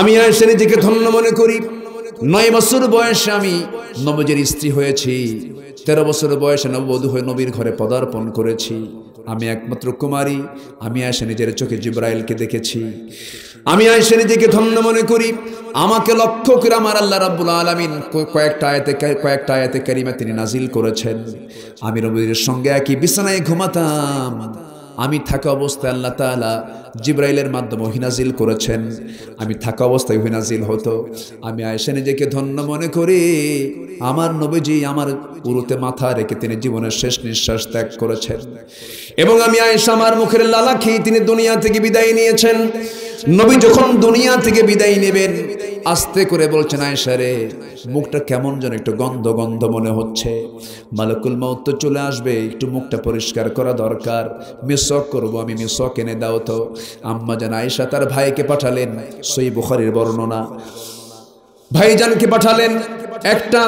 আমি আয়েশা নিজেকে ধন্য মনে করি। 9 বছর বয়সে আমি নবীর স্ত্রী হয়েছি। 13 বছর বয়সে নববধূ হয়ে নবীর ঘরে পদার্পণ করেছি। আমি একমাত্র কুমারী। আমি আয়েশা নিজের চোখে জিবরাইলকে দেখেছি। আমি আয়েশা নিজেকে ধন্য মনে করি। আমাকে লক্ষ্য করে আমার আল্লাহ রাব্বুল আলামিন কয়েকটা আয়াতে কারিমা তিনি নাজিল করেছেন। আমি নবীর সঙ্গে একই বিছানায় ঘুমাতাম। আমি থাকা অবস্থায় আল্লাহ তাআলা জিবরাইলের মাধ্যমে ওহী নাজিল করেছেন। আমি থাকা অবস্থায় ওহী নাজিল হতো। আমি আয়েশা নিজেকে ধন্য মনে করি। আমার নবীজি আমার উরুতে মাথা রেখে তিনি জীবনের শেষ নিঃশ্বাস ত্যাগ করেছেন এবং আমি আয়েশা আমার মুখের লালা খেয়ে তিনি দুনিয়া থেকে বিদায় নিয়েছেন। নবী যখন দুনিয়া থেকে বিদায় নেবেন আস্তে করে বলছেন, আয়েশা রে, মুখটা কেমন যেন একটু গন্ধ গন্ধ মনে হচ্ছে। মালাকুল মাউত তো চলে আসবে, একটু মুখটা পরিষ্কার করা দরকার। মিসওয়াক করবো আমি, মিসওয়াক এনে দাও তো। আম্মা জান আয়েশা তার ভাইকে পাঠালেন, সহিহ বুখারীর বর্ণনা। ভাইজানকে পাঠালেন, একটা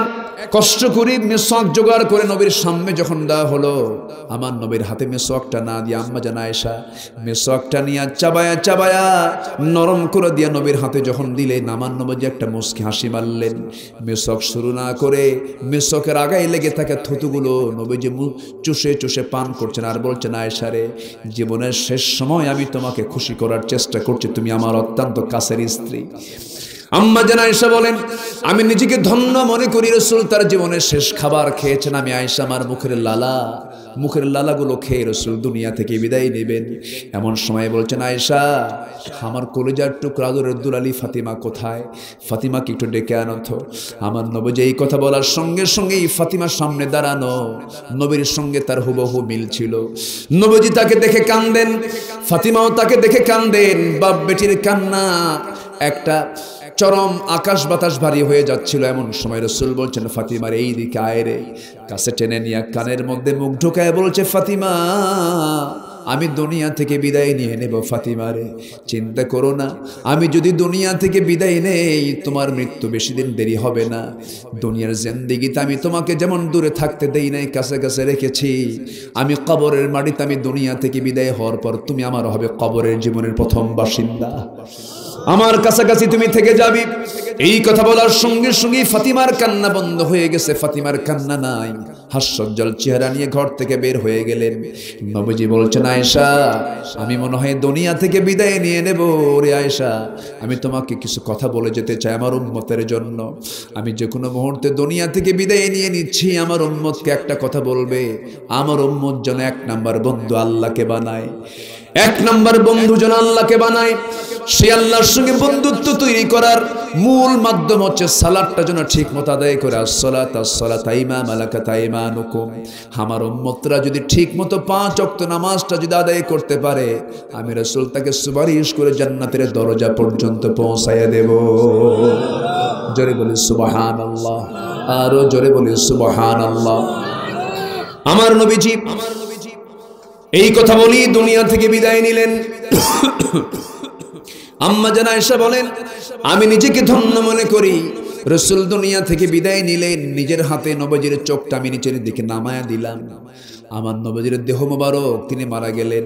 কষ্ট করে মিসওয়াক জোগাড় করে নবীর সামনে যখন দেওয়া হলো, আমার নবীর হাতে মিসওয়াকটা না দিয়ে আম্মা জান আয়েশা মিসওয়াকটা নিয়ে চাবায়া চাবায়া নরম করে দিয়ে নবীর হাতে যখন দিলেন, আমার নবী একটা মুচকি হাসি মারলেন। মিসওয়াক শুরু না করে মিসওয়াকের আগায় লেগে থাকা থুতুগুলো নবীজি চুষে চুষে পান করছেন আর বলছেন, আয়েশা রে, জীবনের শেষ সময় আমি তোমাকে খুশি করার চেষ্টা করছি, তুমি আমার অত্যন্ত কাছের স্ত্রী। আম্মা জান আয়েশা বলেন, আমি নিজেকে ধন্য মনে করি রাসূল তার জীবনের শেষ খাবার খেয়েছেন। আমি আয়েশা আমার মুখের লালাগুলো খেয়ে রাসূল দুনিয়া থেকে বিদায় নেবেন। এমন সময় বলছেন, আয়েশা, আমার কলিজার টুকরা আদরের দুলালি ফাতিমা কোথায়? ফাতিমাকে একটু ডেকে আনো তো। আমার নবী এই কথা বলার সঙ্গে সঙ্গেই ফাতিমার সামনে দাঁড়ানো, নবীর সঙ্গে তার হুবহু মিল ছিল। নবীজি তাকে দেখে কান্দেন, ফাতিমাও তাকে দেখে কান্দেন। বাপ বেটির কান্না একটা চরম আকাশ বাতাস ভারী হয়ে যাচ্ছিল। এমন সময় রাসূল বলছেন, ফাতিমার এই দিকে আয় রে। কাছে টেনে নিয়ে কানের মধ্যে মুখ ঢুকায় বলছে, ফাতিমা, আমি দুনিয়া থেকে বিদায় নিয়ে নেব। ফাতিমা রে, চিন্তা করো না, আমি যদি দুনিয়া থেকে বিদায় নেই তোমার মৃত্যু বেশি দিন দেরি হবে না। দুনিয়ার জিন্দেগিতে আমি তোমাকে যেমন দূরে থাকতে দেই নাই, কাছে কাছে রেখেছি। আমি কবরের মাটিতে আমি দুনিয়া থেকে বিদায় হওয়ার পর তুমি আমার হবে কবরের জীবনের প্রথম বাসিন্দা। আমার কাছাকাছি তুমি থেকে যাবি। এই কথা বলার সঙ্গে সঙ্গে ফাতিমার কান্না বন্ধ হয়ে গেছে। ফাতিমার কান্না নাই, হাস্যোজ্জ্বল চেহারা নিয়ে ঘর থেকে বের হয়ে গেলেন। নবীজি বলছেন, আয়েশা, আমি মনে হয় দুনিয়া থেকে বিদায় নিয়ে নেব। রে আয়েশা, আমি তোমাকে কিছু কথা বলে যেতে চাই আমার উম্মতের জন্য। আমি যে কোনো মুহূর্তে দুনিয়া থেকে বিদায় নিয়ে নিচ্ছি। আমার উম্মতকে একটা কথা বলবে, আমার উম্মত যেন 1 নাম্বার বন্ধু আল্লাহকে বানায়। 1 নাম্বার বন্ধু যেন আল্লাহকে বানায়। সে আল্লাহর সঙ্গে বন্ধুত্ব তৈরি করার মূল মাধ্যম হচ্ছে সালাতটা যেন ঠিক মতো আদায় করে। আসসালাতা ইমা মালাকাত আইমানুকুম। আমার উম্মতরা যদি ঠিক মতো 5 ওয়াক্ত নামাজটা যদি আদায় করতে পারে, আমি রাসূল তাকে সুপারিশ করে জান্নাতের দরজা পর্যন্ত পৌঁছায়া দেব। জোরে বলি সুবহানাল্লাহ, আরো জোরে বলি সুবহানাল্লাহ। আমার নবীজি এই কথা বলি দুনিয়া থেকে বিদায় নিলেন। আম্মা জান আয়েশা বলেন, আমি নিজেকে ধন্য মনে করি। রাসূল দুনিয়া থেকে বিদায় নিলেন, নিজের হাতে নবীজির চোখটা আমি নিচের দিকে নামায়া দিলাম। আমার নবীজির দেহ মোবারক তিনি মারা গেলেন।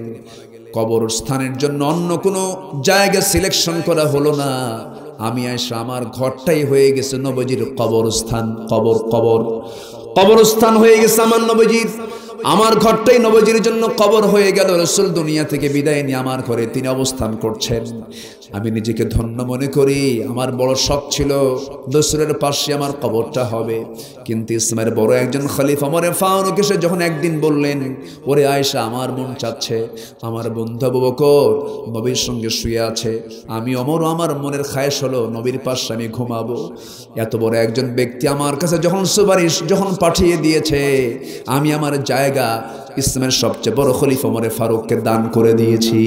কবরস্থানের জন্য অন্য কোনো জায়গা সিলেকশন করা হলো না। আমি আয়েশা আমার ঘরটাই হয়ে গেছে নবীজির কবরস্থান। কবরস্থান হয়ে গেছে আমার নবীজির। আমার ঘরটাই নবীজির জন্য কবর হয়ে গেল। রাসূল দুনিয়া থেকে বিদায় নিয়ে আমার ঘরে তিনি অবস্থান করছেন। আমি নিজেকে ধন্য মনে করি। আমার বড় শখ ছিল রাসূলের পাশে আমার কবরটা হবে, কিন্তু ইসলামের বড় একজন খলিফা ওমরে ফারুক এসে যখন একদিন বললেন, ওরে আয়েশা, আমার মন চাচ্ছে আমার বন্ধু আবু বকর নবীর সঙ্গে শুয়ে আছে, আমি ওমরও আমার মনের খায়েশ হলো নবীর পাশে আমি ঘুমাবো। এত বড় একজন ব্যক্তি আমার কাছে যখন সুপারিশ পাঠিয়ে দিয়েছে, আমি আমার জায়গা ইসলামের সবচেয়ে বড় খলিফা ওমরে ফারুককে দান করে দিয়েছি।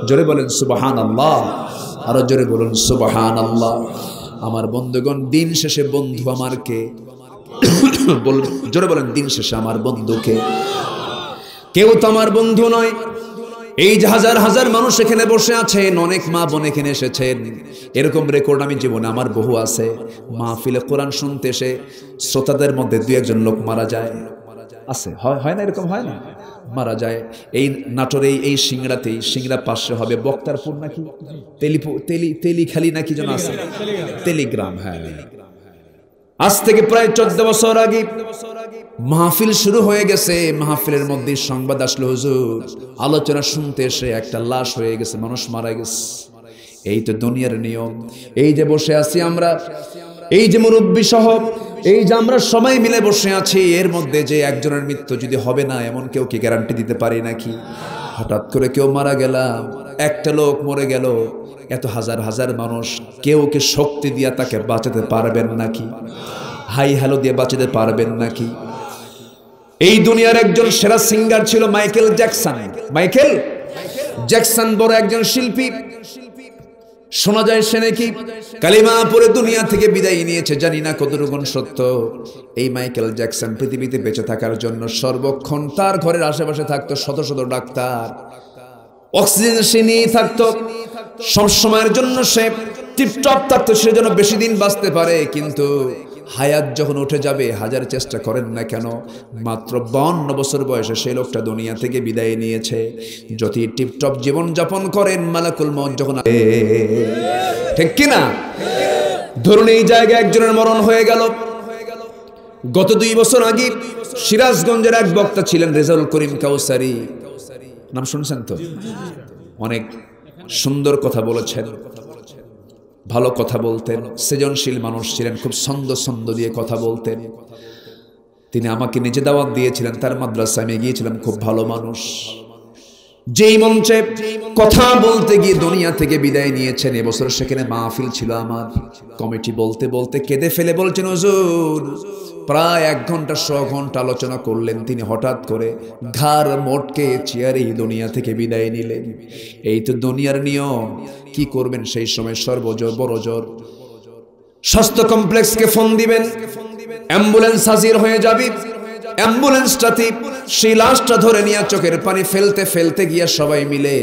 জোরে বলেন সুবহানাল্লাহ, আরো জোরে বলুন সুবহানাল্লাহ। আমার বন্ধুগণ, দিন শেষে বন্ধু আমার কে? জোরে বলেন, দিন শেষে আমার বন্ধুকে? কেউ তো আমার বন্ধু নয়। এই যে হাজার হাজার মানুষ এখানে বসে আছেন, অনেক মা বোন এখানে এসেছেন, এরকম রেকর্ড আমি জীবনে আমার বহু আছে। মাহফিলে কোরআন শুনতে এসে শ্রোতাদের মধ্যে 2-1 জন লোক মারা যায়। আছে, হয় না, এরকম হয় না, মারা যায়। এই নাটোরে এই সিংড়াতেই, সিংড়া পাশে হবে বক্তারপুর নাকি তেলিখালি নাকি যেন আছে, তেলিগ্রাম। হ্যাঁ, আজ থেকে প্রায় 14 বছর আগে মাহফিল শুরু হয়ে গেছে। মাহফিলের মধ্যে সংবাদ আসলো, হুজুর আলোচনা শুনতে এসে একটা লাশ হয়ে গেছে, মানুষ মারা গেছে। এই তো দুনিয়ার নিয়ম। এই যে বসে আছি আমরা, এই যে মুরব্বী সহ, এই যে আমরা সবাই মিলে বসে আছি, এর মধ্যে যে একজনের মৃত্যু যদি হবে না এমন কেউ কি গ্যারান্টি দিতে পারি নাকি? হঠাৎ করে কেউ মারা গেলাম, একটা লোক মরে গেল, এত হাজার হাজার মানুষ, কেউ কি শক্তি দিয়া তাকে বাঁচাতে পারবেন নাকি? হাই হ্যালো দিয়ে বাঁচাতে পারবেন নাকি? এই দুনিয়ার একজন সেরা সিঙ্গার ছিল মাইকেল জ্যাকসন। মাইকেল জ্যাকসন বড় একজন শিল্পী। শোনা যায় সে নাকি কালিমা পড়ে দুনিয়া থেকে বিদায় নিয়েছে, জানি না কতটুকু সত্য। এই মাইকেল জ্যাকসন পৃথিবীতে বেঁচে থাকার জন্য সর্বক্ষণ তার ঘরের আশেপাশে থাকতো শত শত ডাক্তার, অক্সিজেন সে নিয়ে থাকতো, সব সময়ের জন্য সে টিপটপ থাকতো, সে যেন বেশি দিন বাঁচতে পারে। কিন্তু হায়াত যখন উঠে যাবে, হাজার চেষ্টা করেন না কেন, মাত্র 52 বছর বয়সে সেই লোকটা দুনিয়া থেকে বিদায় নিয়েছে। যদি টিপটপ জীবন যাপন করেন, মালাকুল মউত যখন, ঠিক কিনা? ধরুন এই জায়গায় একজনের মরণ হয়ে গেল। গত 2 বছর আগে সিরাজগঞ্জের এক বক্তা ছিলেন রেজাউল করিম কাউসারি, নাম শুনছেন তো? অনেক সুন্দর কথা বলেছেন, ভালো কথা বলতেন, সৃজনশীল মানুষ ছিলেন, খুব ছন্দ দিয়ে কথা বলতেন। তিনি আমাকে নিজে দাওয়াত দিয়েছিলেন, তার মাদ্রাসায় আমি গিয়েছিলাম, খুব ভালো মানুষ। যেই মঞ্চে কথা বলতে গিয়ে দুনিয়া থেকে বিদায় নিয়েছেন, এবছর সেখানে মাহফিল ছিল আমার। কমিটি বলতে বলতে কেঁদে ফেলে বলছেন, হুজুর প্রায় 1 ঘন্টা 100 ঘন্টা আলোচনা করলেন, তিনি হঠাৎ করে ঘাড় মোটকে চেয়ারেই দুনিয়া থেকে বিদায় নিলেন। এই তো দুনিয়ার নিয়ম। কি করবেন সেই সময়? সর্বজোর বড় জোর, স্বাস্থ্য কমপ্লেক্সকে ফোন দিবেন, অ্যাম্বুলেন্স হাজির হয়ে যাবে। অ্যাম্বুলেন্সটাতে সেই লাশটা ধরে নিয়ে চোখের পানি ফেলতে ফেলতে গিয়ে সবাই মিলে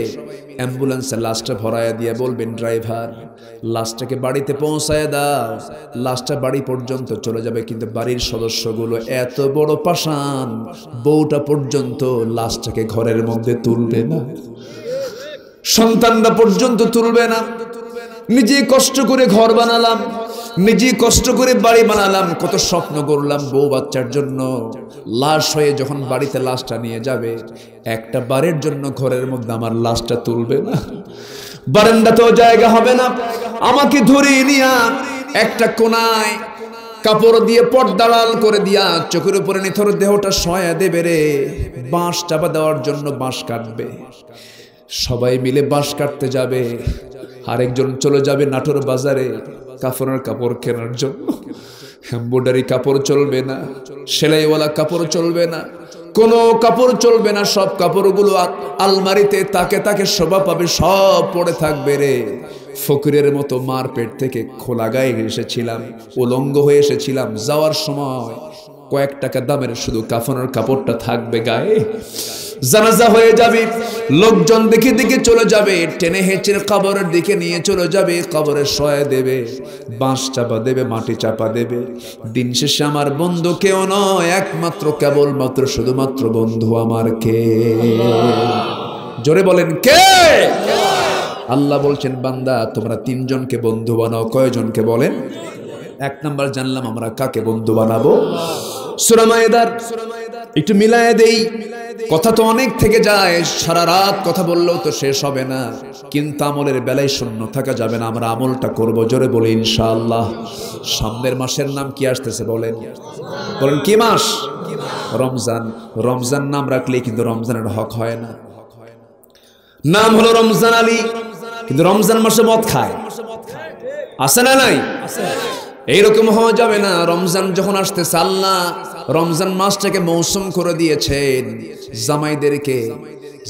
অ্যাম্বুলেন্সের লাশটা ভরায়া দিয়ে বলবেন, ড্রাইভার লাশটাকে বাড়িতে পৌঁছায় দাও। লাশটা বাড়ি পর্যন্ত চলে যাবে, কিন্তু বাড়ির সদস্যগুলো এত বড় পাষাণ, বউটা পর্যন্ত লাশটাকে ঘরের মধ্যে তুলবে না, সন্তানরা পর্যন্ত তুলবে না। নিজে কষ্ট করে ঘর বানালাম, নিজে কষ্ট করে বাড়ি বানালাম, কত স্বপ্ন করলাম বউ বাচ্চার জন্য। লাশ হয়ে যখন বাড়িতে লাশটা নিয়ে যাবে, একটা বারের জন্য ঘরের মধ্যে আমার লাশটা তুলবে না, বারান্দাতেও জায়গা হবে না। আমাকে ধরে নিয়া একটা কোনায় কাপড় দিয়ে পর্দালাল করে দিয়া চোখের উপরে নিথর দেহটা শোয়া দেবে রে। বাঁশ চাপা দেওয়ার জন্য বাঁশ কাটবে, সবাই মিলে বাঁশ কাটতে যাবে। আরেকজন চলে যাবে নাটোর বাজারে কাফনের কাপড় কেনার জন্য। এমব্রয়ডারি কাপড় চলবে না, সেলাইওয়ালা কাপড় চলবে না, কোনো কাপড় চলবে না। সব কাপড়গুলো আলমারিতে তাকে তাকে শোভা পাবে, সব পড়ে থাকবে রে। ফকিরের মতো মার পেট থেকে খোলা গায়ে এসেছিলাম, উলঙ্গ হয়ে এসেছিলাম। যাওয়ার সময় কয়েক টাকা দামের শুধু কাফনের কাপড়টা থাকবে গায়ে। জানাজা হয়ে যাবে, লোকজন দেখে দেখে চলে যাবে, টেনে হেঁচে কবরের দিকে নিয়ে চলে যাবে, কবরে শোয়া দেবে, বাঁশ চাপা দেবে, মাটি চাপা দেবে। দিন শেষে আমার বন্ধু কেউ নয়, একমাত্র কেবলমাত্র শুধুমাত্র বন্ধু আমার কে? জোরে বলেন কে? আল্লাহ বলছেন, বান্দা তোমরা 3 জনকে বন্ধু বানাও। কয়জনকে বলেন? 1 নাম্বার জানলাম আমরা কাকে বন্ধু বানাবো। সূরা মায়েদার একটু মিলায়ে দেই, কথা তো অনেক থেকে যায়, সারা রাত কথা বললেও তো শেষ হবে না, কিন্তু আমলের বেলায় শূন্য থাকা যাবে না। আমরা আমলটা করব, জোরে বলে ইনশাআল্লাহ। সামনের মাসের নাম কি আসতেছে বলেন? বলেন কি মাস? রমজান। রমজান নাম রাখলে কিন্তু রমজানের হক হয় না। নাম হলো রমজান আলী, কিন্তু রমজান মাসে মদ খায়, আছে না নাই? এইরকম হওয়া যাবে না। রমজান যখন আসতেছে, আল্লাহ রমজান মাসটাকে মৌসুম করে দিয়েছেন।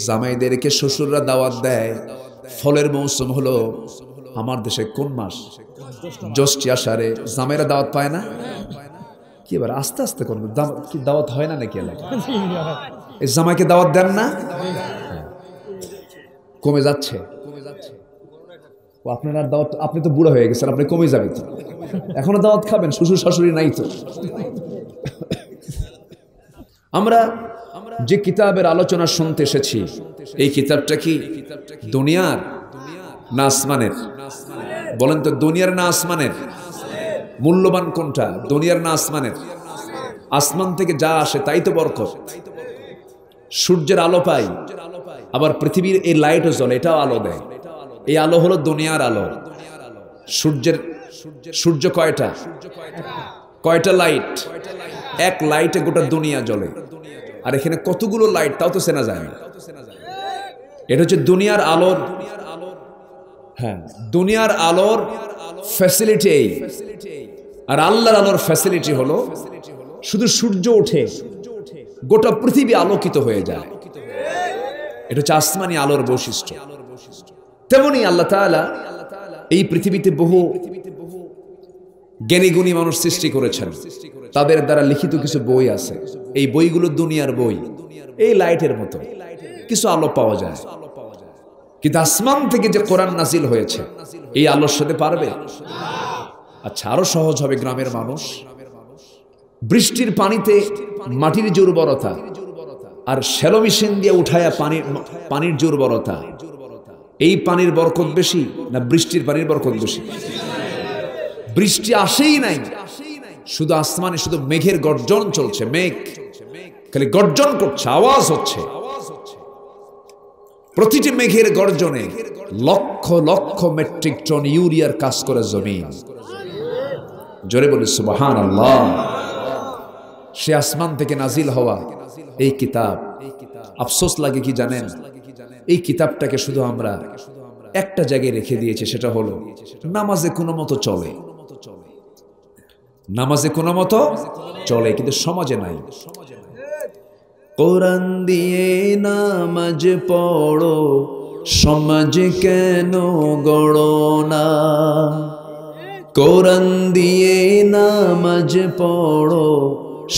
জামাইদেরকে শ্বশুররা দাওয়াত দেয়। ফলের মৌসুম হলো আমার দেশে কোন মাস? জ্যৈষ্ঠ আষাঢ়ে জামাইরা দাওয়াত পায় না? কি এবার আস্তে আস্তে করবে, কি দাওয়াত হয় না নাকি এলাকায়? এই জামাইকে দাওয়াত দেন না? কমে যাচ্ছে। ও আপনার দাওয়াত, আপনি তো বুড়ো হয়ে গেছেন, আপনি কমে যাবেন, এখনো দাওয়াত খাবেন? শ্বশুর শাশুড়ি নাই তো। আমরা যে কিতাবের আলোচনা শুনতে এসেছি, এই কিতাবটা কি দুনিয়ার না আসমানের? বলেন তো, দুনিয়ার না আসমানের? মূল্যবান কোনটা, দুনিয়ার না আসমানের? আসমান থেকে যা আসে তাই তো বরকত। সূর্যের আলো পাই, আবার পৃথিবীর এই লাইটও জ্বলে, এটাও আলো দেয়। এই আলো হলো দুনিয়ার আলো। সূর্য কয়টা? কয়টা লাইট? এক লাইটে গোটা দুনিয়া জ্বলে। আর এখানে কতগুলো লাইট তাও তো চেনা যায় না। এটা হচ্ছে দুনিয়ার আলোর, হ্যাঁ, দুনিয়ার আলোর ফ্যাসিলিটি এই। আর আল্লাহর আলোর ফ্যাসিলিটি হলো শুধু সূর্য ওঠে গোটা পৃথিবী আলোকিত হয়ে যায়। এটা হচ্ছে আসমানি আলোর বৈশিষ্ট্য। তেমনি আল্লাহ তাআলা এই পৃথিবীতে বহু জ্ঞানী গুণী মানুষ সৃষ্টি করেছেন, তাদের দ্বারা লিখিত কিছু বই আছে। এই বইগুলো দুনিয়ার বই, এই লাইটের মতো কিছু আলো পাওয়া যায়। কিন্তু আসমান থেকে যে কোরআন নাজিল হয়েছে, এই আলোর সাথে পারবে? আচ্ছা, আরো সহজ হবে। গ্রামের মানুষ বৃষ্টির পানিতে মাটির যে উর্বরতা আর শ্যালো মেশিন দিয়ে উঠায়া পানির যে উর্বরতা, এই পানির বরকত বেশি না বৃষ্টির পানির বরকত বেশি? বৃষ্টি আসেই নাই, শুধু আসমানে শুধু মেঘের গর্জন চলছে। মেঘ খালি গর্জন করছে, আওয়াজ হচ্ছে। প্রতিটি মেঘের গর্জনে লক্ষ লক্ষ মেট্রিক টন ইউরিয়ার কাজ করে জমিন। জোরে বলি সুবহানাল্লাহ। সে আসমান থেকে নাজিল হওয়া এই কিতাব, আফসোস লাগে কি জানেন? এই কিতাবটাকে শুধু আমরা একটা জায়গায় রেখে দিয়েছি, সেটা হলো নামাজে কোনো মতো চলে। নামাজে কোনো মতো চলে, কিন্তু সমাজে নাই। কোরআন দিয়ে নামাজ পড়ো, সমাজ কেন গড়ো না? কোরআন দিয়ে নামাজ পড়ো,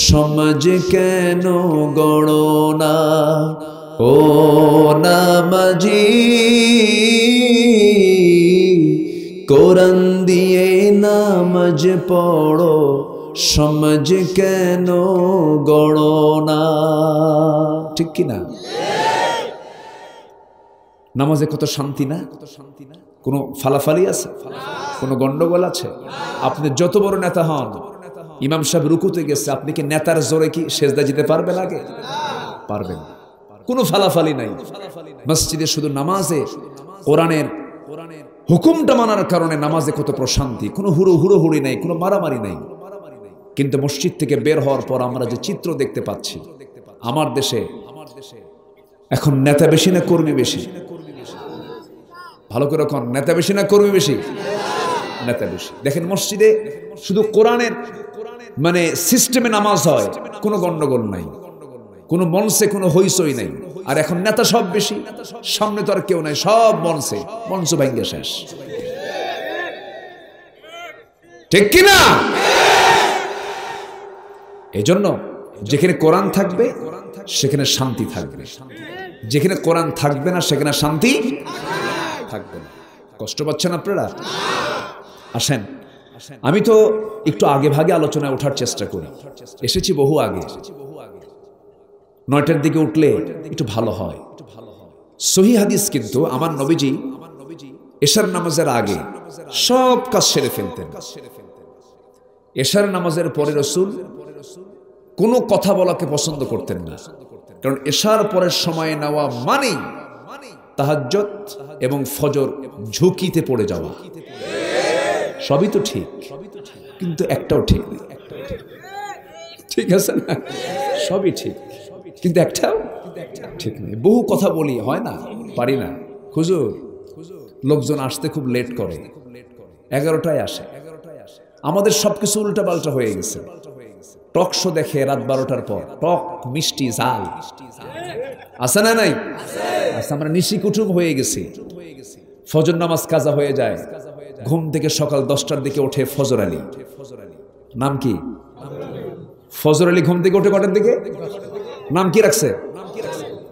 সমাজ কেন গড়ো না? ও নামাজি, কোরআন দিয়ে নামাজ পড়ো, সমাজ কেন গড়ো না? ঠিক কিনা? নামাজে কত শান্তি না? কোনো ফালাফালি আছে? কোনো গন্ডগোল আছে? আপনি যত বড় নেতা হন, ইমাম সাহেব রুকুতে গেছে, আপনি কি নেতার জোরে কি সেজদা যেতে পারবেন? আগে পারবেন? কোনো ফালাফালি নাই। মসজিদে শুধু নামাজে কোরআনের হুকুমটা মানার কারণে নামাজে কত প্রশান্তি, কোনো হুড়োহুড়ি নাই, কোনো মারামারি নাই। কিন্তু মসজিদ থেকে বের হওয়ার পর আমরা যে চিত্র দেখতে পাচ্ছি, আমার দেশে এখন নেতা বেশি না কর্মী বেশি? ভালো করে কোন, নেতা বেশি না কর্মী বেশি? নেতা বেশি। দেখেন মসজিদে শুধু কোরআনের মানে সিস্টেমে নামাজ হয়, কোনো গন্ডগোল নাই, কোনো মঞ্চে কোনো হইচই নাই। আর এখন নেতা সব বেশি, সামনে তো আর কেউ নাই, সব মঞ্চে, মঞ্চ ভাঙ্গে শেষ। ঠিক কিনা? এই জন্য যেখানে কোরআন থাকবে সেখানে শান্তি থাকবে, যেখানে কোরআন থাকবে না সেখানে শান্তি থাকবে না। কষ্ট পাচ্ছেন আপনারা? আসেন, আমি তো একটু আগে ভাগে আলোচনায় ওঠার চেষ্টা করি, এসেছি বহু আগে। 9টার দিকে উঠলে একটু ভালো হয়। সহিহ হাদিস কিন্তু আমার নবীজি এশার নামাজের আগে সব কাজ সেরে ফেলতেন। এশার নামাজের পরে রাসূল কোনো কথা বলাকে পছন্দ করতেন না, কারণ এশার পরের সময় নেওয়া মানেই তাহাজ্জুদ এবং ফজর ঝুঁকিতে পড়ে যাওয়া। সবই তো ঠিক, কিন্তু একটাও ঠিক নেই। ঠিক আছে না? সবই ঠিক, কিন্তু একটাও ঠিক নেই। বহু কথা বলি, হয় না, পারি না। হুজুর, লোকজন আসতে খুব লেট করে, 11টায় আসে। আমাদের সবকিছু উল্টা পাল্টা হয়ে গেছে। টক শো দেখে রাত 12টার পর, টক মিষ্টি ঝাল আছে না নাই? আমরা নিশি কুটুম হয়ে গেছি। ফজর নামাজ কাজা হয়ে যায়, ঘুম থেকে সকাল 10টার দিকে ওঠে ফজর আলী। নাম কি? ফজর আলী ঘুম থেকে ওঠে কটার দিকে? নাম কি রাখছে?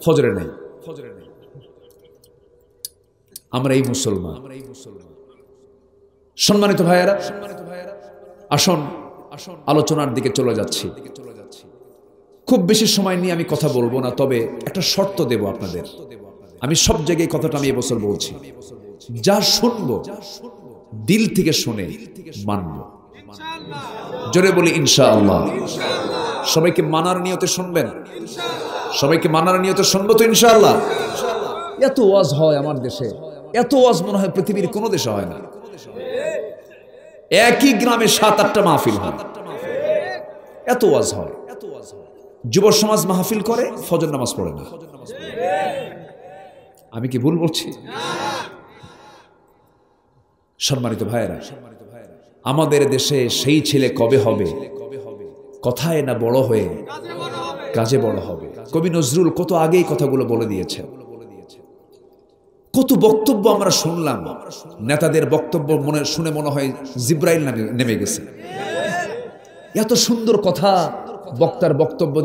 ফজরে নাই। আমরা এই মুসলমান। সম্মানিত ভাইয়েরা, আসুন আলোচনার দিকে চলে যাচ্ছি। খুব বেশি সময় নিয়ে আমি কথা বলবো না, তবে একটা শর্ত দেব আপনাদের। আমি সব জায়গায় কথাটা আমি এবছর বলছি, যা শুনবো দিল থেকে শুনে মানব। জোরে বলি ইনশাআল্লাহ। সবাইকে মানার নিয়তে শুনবেন, সবাইকে মানার নিয়তে শুনবো তো ইনশাআল্লাহ। এত ওয়াজ হয় আমার দেশে, এত ওয়াজ মনে হয় পৃথিবীর কোনো দেশে হয় না। একই গ্রামে 7-8টা মাহফিল হয়, এত ওয়াজ হয়। যুব সমাজ মাহফিল করে, ফজর নামাজ পড়ে না। আমি কি ভুল বলছি? সম্মানিত ভাইয়েরা, আমাদের দেশে সেই ছেলে কবে হবে, কথায় না বড় হয়ে কাজে বড় হবে। কবি নজরুল কত আগেই কথাগুলো বলে দিয়েছেন। কত বক্তব্য আমরা শুনলাম, নেতাদের বক্তব্য শুনে মনে হয় জিব্রাইল নেমে গেছে। এত সুন্দর কথা বক্তার বক্তব্য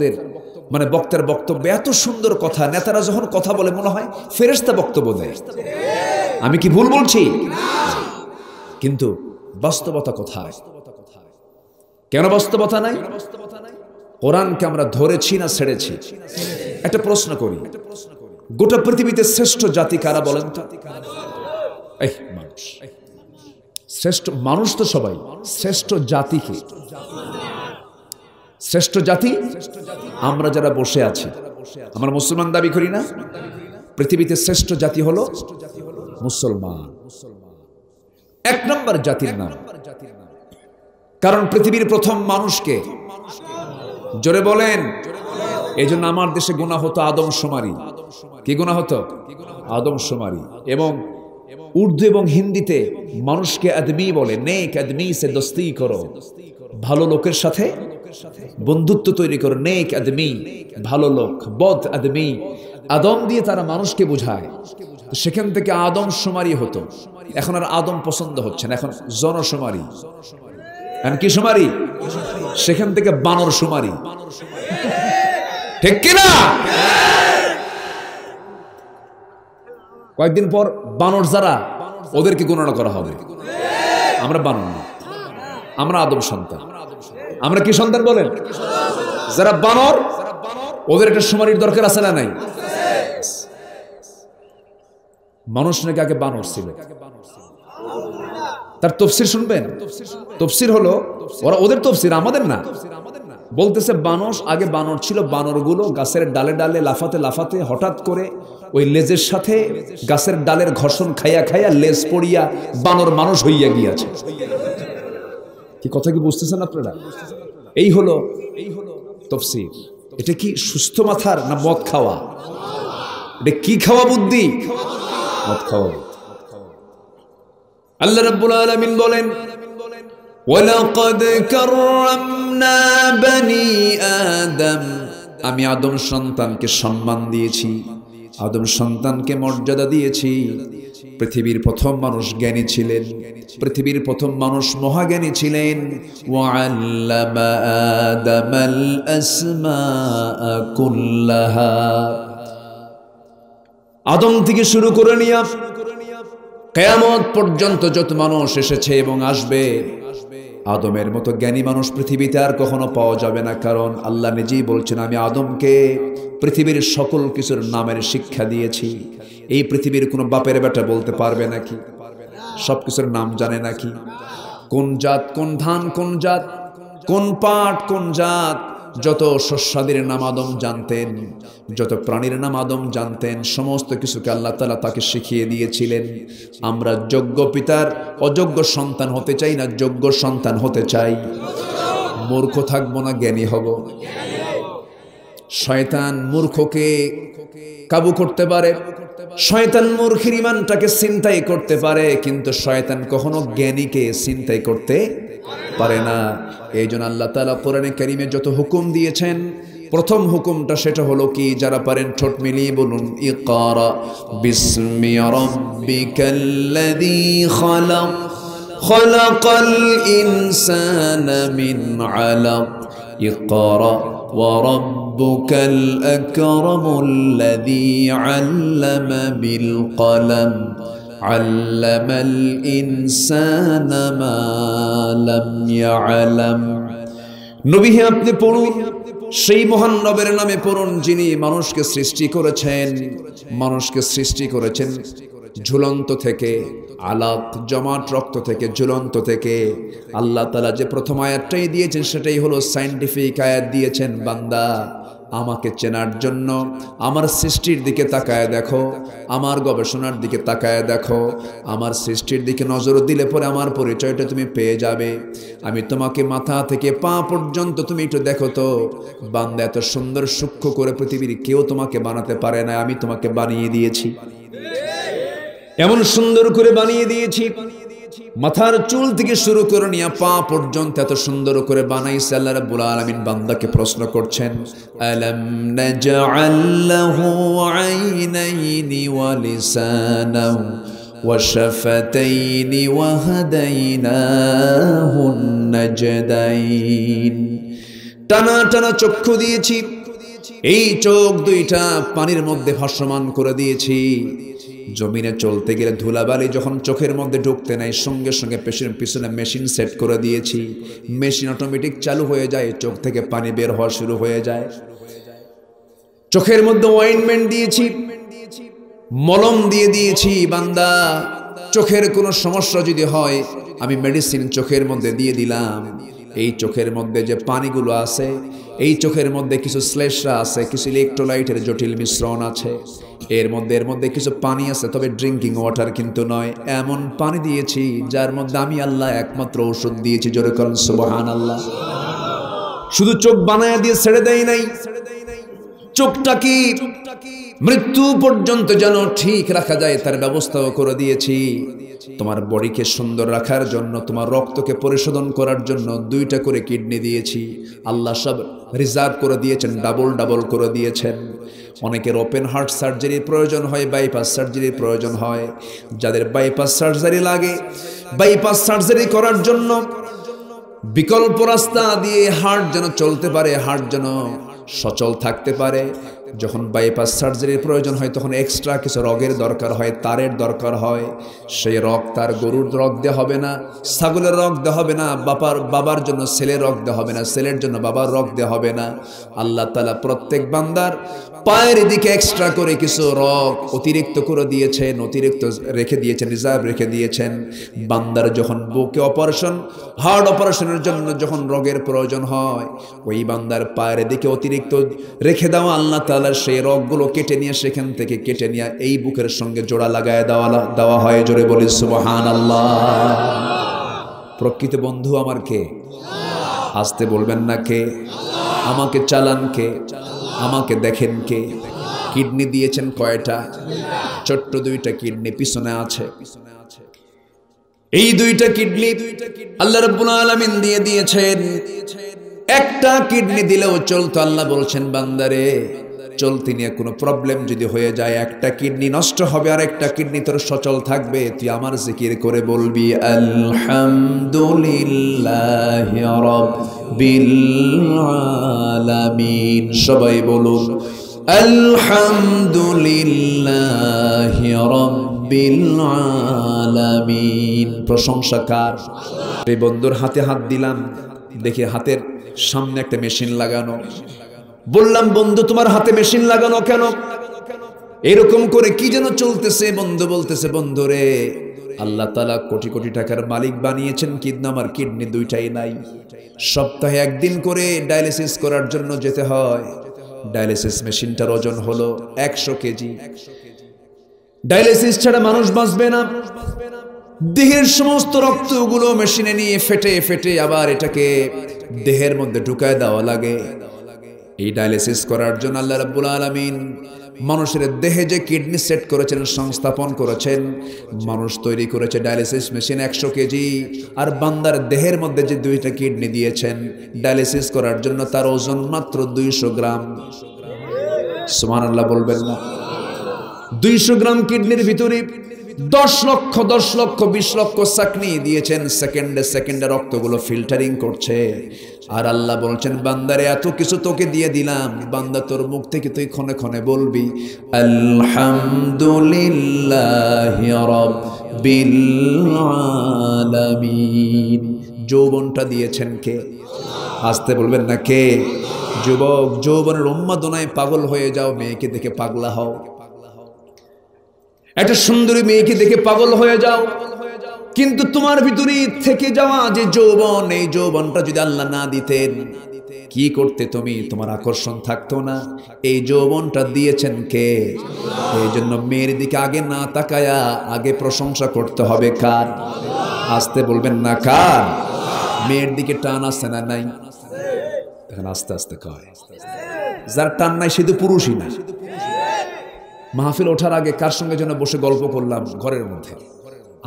এত সুন্দর কথা, নেতারা যখন কথা বলে মনে হয় ফেরেশতা বক্তব্য দেয়। আমি কি ভুল বলছি? কিন্তু বাস্তবতা কোথায়? কেন বাস্তবতা নাই? কোরআনকে আমরা ধরেছি না ছেড়েছি? একটা প্রশ্ন করি, গোটা পৃথিবীতে শ্রেষ্ঠ জাতি কারা বলেন তো? মানুষ। শ্রেষ্ঠ মানুষ তো সবাই, শ্রেষ্ঠ জাতি কি? শ্রেষ্ঠ জাতি আমরা যারা বসে আছি, আমরা মুসলমান দাবি করি না? পৃথিবীতে শ্রেষ্ঠ জাতি হলো মুসলমান, 1 নম্বর জাতির নাম। কারণ পৃথিবীর প্রথম মানুষকে, জোরে বলেন। এই জন্য আমার দেশে গুনাহ হতো আদমশুমারি। কি গুনাহ হতো? আদমশুমারি। এবং উর্দু এবং হিন্দিতে মানুষকে আদমি বলে, নেক আদমি সে দোস্তি করো, ভালো লোকের সাথে বন্ধুত্ব তৈরি করো। নেক আদমি, ভালো লোক। বদ আদমি, আদম দিয়ে তারা মানুষকে বোঝায়। সেখান থেকে আদমশুমারি হতো। এখন আর আদম পছন্দ হচ্ছে না, এখন জনশুমারি। কি শুমারি? সেখান থেকে বানর শুমারি। ঠিক কিনা? কয়েকদিন পর বানর যারা, ওদেরকে গণনা করা হবে। আমরা বানর না, আমরা আদম সন্তান। আমরা কি সন্তান বলেন? যারা বানর, ওদের একটা শুমারির দরকার আছে না নাই? মানুষ নাকি আগে বানর ছিল। তার তফসির শুনবেন? তফসির হলো ওদের তফসির, আমাদের না। বলতেছে মানুষ আগে বানর ছিল, বানরগুলো গাছের ডালে ডালে লাফাতে লাফাতে হঠাৎ করে ওই লেজের সাথে গাছের ডালের ঘর্ষণ খাইয়া খাইয়া লেজ পড়িয়া বানর মানুষ হইয়া গিয়াছে। কি কথা কি বুঝতেছেন আপনারা? এই হলো তফসির। এটা কি সুস্থ মাথার না মদ খাওয়া? এটা কি খাওয়া বুদ্ধি? মদ খাওয়া। আল্লাহ রাব্বুল আলামিন বলেন, ওয়ালাকাদ কাররামনা বনি আদম, আমি আদম সন্তানকে সম্মান দিয়েছি, আদম সন্তানকে মর্যাদা দিয়েছি। পৃথিবীর প্রথম মানুষ জ্ঞানী ছিলেন, পৃথিবীর প্রথম মানুষ মহাজ্ঞানী ছিলেন। ওয়াআল্লামা আদামাল আসমাআ কুল্লাহা, আদম থেকে শুরু করে নিয়ে কিয়ামত পর্যন্ত যত মানুষ এসেছে এবং আসবে, আদমের মতো জ্ঞানী মানুষ পৃথিবীতে আর কখনো পাওয়া যাবে না। কারণ আল্লাহ নিজেই বলছেন, আমি আদমকে পৃথিবীর সকল কিছুর নামের শিক্ষা দিয়েছি। এই পৃথিবীর কোনো বাপের বেটা বলতে পারবে নাকি? সব কিছুর নাম জানে নাকি? কোন জাত, কোন ধান, কোন জাত, কোন পাট, কোন জাত, যত শস্যাদির নাম আদম জানতেন, যত প্রাণীর নাম আদম জানতেন, সমস্ত কিছুকে আল্লাহ তাআলা তাকে শিখিয়ে দিয়েছিলেন। আমরা যোগ্য পিতার অযোগ্য সন্তান হতে চাই না, যোগ্য সন্তান হতে চাই। মূর্খ থাকবো না, জ্ঞানী হব। শয়তান মূর্খকে কাবু করতে পারে, শয়তান মূর্খের ঈমানটাকে ছিনতাই করতে পারে, কিন্তু শয়তান কখনো জ্ঞানীকে ছিনতাই করতে পারে না। এই জন্য আল্লাহ তাআলা কোরআনে কারীমে যত হুকুম দিয়েছেন, প্রথম হুকুমটা সেটা হলো কি? যারা পারেন ঠোঁট মিলিয়ে বলুন, ইকরা বিসমি রাব্বিকাল্লাযী খালাক, খালাকাল ইনসানা মিন আলাক, ইকরা ওয়া রাব্বুকাল আকরামুল্লাযী আল্লামা বিল কলম, আল্লামাল ইনসানা মা লাম ইয়ালাম। নবী হে, আপনি পড়ুন, সেই মহান রবের নামে পড়ুন যিনি মানুষকে সৃষ্টি করেছেন ঝুলন্ত থেকে, আলাপ জমাট রক্ত থেকে, ঝুলন্ত থেকে। আল্লাহ তাআলা যে প্রথম আয়াতটাই দিয়েছেন সেটাই হলো সায়েন্টিফিক আয়াত দিয়েছেন, বান্দা আমাকে চেনার জন্য আমার সৃষ্টির দিকে তাকায় দেখো, আমার গবেষণার দিকে তাকায় দেখো, আমার সৃষ্টির দিকে নজর দিলে পরে আমার পরিচয়টা তুমি পেয়ে যাবে। আমি তোমাকে মাথা থেকে পা পর্যন্ত তুমি একটু দেখো তো, বান্দা এত সুন্দর সূক্ষ্ম করে পৃথিবীর কেউ তোমাকে বানাতে পারে না, আমি তোমাকে বানিয়ে দিয়েছি, এমন সুন্দর করে বানিয়ে দিয়েছি। মাথার চুল থেকে শুরু করে নিয়ে পা পর্যন্ত এত সুন্দর করে বানাইছে। আল্লাহ রাব্বুল আলামিন বান্দাকে প্রশ্ন করছেন, আলাম নাজআল লাহু আইনাইনি ওয়া লিসানাহু ওয়া শাফাতাইনি ওয়া হাদাইনাহুন নাজদাইন। টানা টানা চক্ষু দিয়েছি, এই চোখ দুইটা পানির মধ্যে ভাসমান করে দিয়েছি। জমিনে চলতে গেলে ধুলাবালি যখন চোখের মধ্যে ঢুকতে নাই, সঙ্গে সঙ্গে পিছনে মেশিন সেট করে দিয়েছি, মেশিন অটোমেটিক চালু হয়ে যায়, চোখ থেকে পানি বের হওয়া শুরু হয়ে যায়। চোখের মধ্যে অয়েন্টমেন্ট দিয়েছি, মলম দিয়ে দিয়েছি। বান্দা চোখের কোনো সমস্যা যদি হয় আমি মেডিসিন চোখের মধ্যে দিয়ে দিলাম। এই চোখের মধ্যে যে পানিগুলো আছে, এই চোখের মধ্যে কিছু শ্লেষ্মা আছে, কিছু ইলেকট্রোলাইটের জটিল মিশ্রণ আছে, এর মধ্যে কিছু পানি আছে, তবে ড্রিঙ্কিং ওয়াটার কিন্তু নয়। এমন পানি দিয়েছি যার মধ্যে আমি আল্লাহ একমাত্র ঔষধ দিয়েছি। জোরে বলেন সুবহানাল্লাহ। শুধু চোখ বানায়া দিয়ে ছেড়ে দেয় নাই, চোখটা কি মৃত্যু পর্যন্ত যেন ঠিক রাখা যায় তার ব্যবস্থাও করে দিয়েছি। তোমার বডিকে সুন্দর রাখার জন্য, তোমার রক্তকে পরিশোধন করার জন্য 2টা করে কিডনি দিয়েছি। আল্লাহ সব রিজার্ভ করে দিয়েছেন, ডাবল করে দিয়েছেন। অনেকের ওপেন হার্ট সার্জারির প্রয়োজন হয়, বাইপাস সার্জারির প্রয়োজন হয়। যাদের বাইপাস সার্জারি লাগে, বাইপাস সার্জারি করার জন্য বিকল্প রাস্তা দিয়ে হার্ট যেন চলতে পারে, হার্ট যেন সচল থাকতে পারে, যখন বাইপাস সার্জারির প্রয়োজন হয় তখন এক্সট্রা কিছু রগের দরকার হয়, তারের দরকার হয়। সেই রগ তার গরুর রগ দেওয়া হবে না, ছাগলের রগ দেওয়া হবে না, বাবার জন্য ছেলের রগ দেওয়া হবে না, ছেলের জন্য বাবার রগ দেওয়া হবে না। আল্লাহ তাআলা প্রত্যেক বান্দার পায়ের দিকে এক্সট্রা করে কিছু রগ অতিরিক্ত করে দিয়েছেন, অতিরিক্ত রেখে দিয়েছেন, রিজার্ভ রেখে দিয়েছেন। বান্দার যখন বুকে অপারেশন, হার্ট অপারেশনের জন্য যখন রগের প্রয়োজন হয়, ওই বান্দার পায়ের দিকে অতিরিক্ত রেখে দেওয়া আল্লাহ তাআলা সেই রগগুলো কেটে নিয়ে, সেখান থেকে কেটে নিয়ে এই বুকের সঙ্গে জোড়া লাগায় দেওয়া হয়। জোরে বলি সুবহানাল্লাহ। প্রকৃত বন্ধু আমার কে? আসতে বলবেন না কে? আমাকে চালান কে? আমাকে দেখেন কে? কিডনি দিয়েছেন কয়টা? ছোট্ট 2টা কিডনি পিছনে আছে। এই 2টা কিডনি আল্লাহ রাব্বুল আলামিন দিয়ে দিয়েছেন। একটা কিডনি দিলেও চলতো। আল্লাহ বলছেন, বান্দারে চলতে নিয়ে কোনো প্রবলেম যদি হয়ে যায়, একটা কিডনি নষ্ট হবে আর একটা কিডনি তোর সচল থাকবে, তুই আমার জিকির করে বলবি আলহামদুলিল্লাহি রাব্বিল আলামিন। সবাই বলুন আলহামদুলিল্লাহি রাব্বিল আলামিন। প্রশংসা কার? এই বন্ধুর হাতে হাত দিলাম, দেখি হাতের সামনে একটা মেশিন লাগানো। বললাম, বন্ধু তোমার হাতে মেশিন লাগানো কেন? এরকম করে কি যেন চলতেছে। বন্ধু বলতেছে, বন্ধুরে আল্লাহ তাআলা কোটি কোটি টাকার মালিক বানিয়েছেন, কিন্তু আমার কিডনি 2টাই নাই। সপ্তাহে 1 দিন করে ডায়ালিসিস করার জন্য যেতে হয়। ডায়ালিসিস মেশিনটার ওজন হলো 100 কেজি। ডায়ালিসিস ছাড়া মানুষ বাঁচবে না। দেহের সমস্ত রক্তগুলো মেশিনে নিয়ে ফেটে ফেটে আবার এটাকে দেহের মধ্যে ঢুকায় দেওয়া লাগে। এই ডায়ালিসিস করার জন্য আল্লাহ রাব্বুল আলামিন মানুষের দেহে যে কিডনি সেট করেছেন, সংস্থাপন করেছেন, মানুষ তৈরি করেছে ডায়ালিসিস মেশিন 100 কেজি। আর বান্দার দেহের মধ্যে যে 2টা কিডনি দিয়েছেন ডায়ালিসিস করার জন্য, তার ওজন মাত্র 200 গ্রাম। সুবহানাল্লাহ বলবেন না? 200 গ্রাম কিডনির ভিতরে 10 লক্ষ 20 লক্ষ চাকনি দিয়েছেন। সেকেন্ডে রক্তগুলো ফিল্টারিং করছে। আর আল্লাহ বলছেন, বান্দারে এত কিছু তোকে দিয়ে দিলাম, বান্দা তোর মুখ থেকে তুই ক্ষণে ক্ষণে বলবি আলহামদুলিল্লাহি রাব্বিল আলামিন। যৌবনটা দিয়েছেন কে? আসতে বলবেন না কে? যুবক, যৌবনের উন্মাদনায় পাগল হয়ে যাও, মেয়েকে দেখে পাগলা হও। একটা সুন্দরী মেয়েকে দেখে পাগল হয়ে যাও, কিন্তু তোমার ভিতরে থেকে যাওয়া যে যৌবন, এই যৌবনটা যদি আল্লাহ না দিতেন, কি করতে তুমি? তোমার আকর্ষণ থাকতো না। এই যৌবনটা দিয়েছেন কে? এই জন্য মেয়ের দিকে আগে না তাকায়া আগে প্রশংসা করতে হবে কার? আসতে বলবেন না কার? মেয়ের দিকে টান আসছে না নাই? এখন আস্তে আস্তে কয়, যার টান নাই সে তো পুরুষই না। মাহফিল ওঠার আগে কার সঙ্গে যেন বসে গল্প করলাম ঘরের মধ্যে।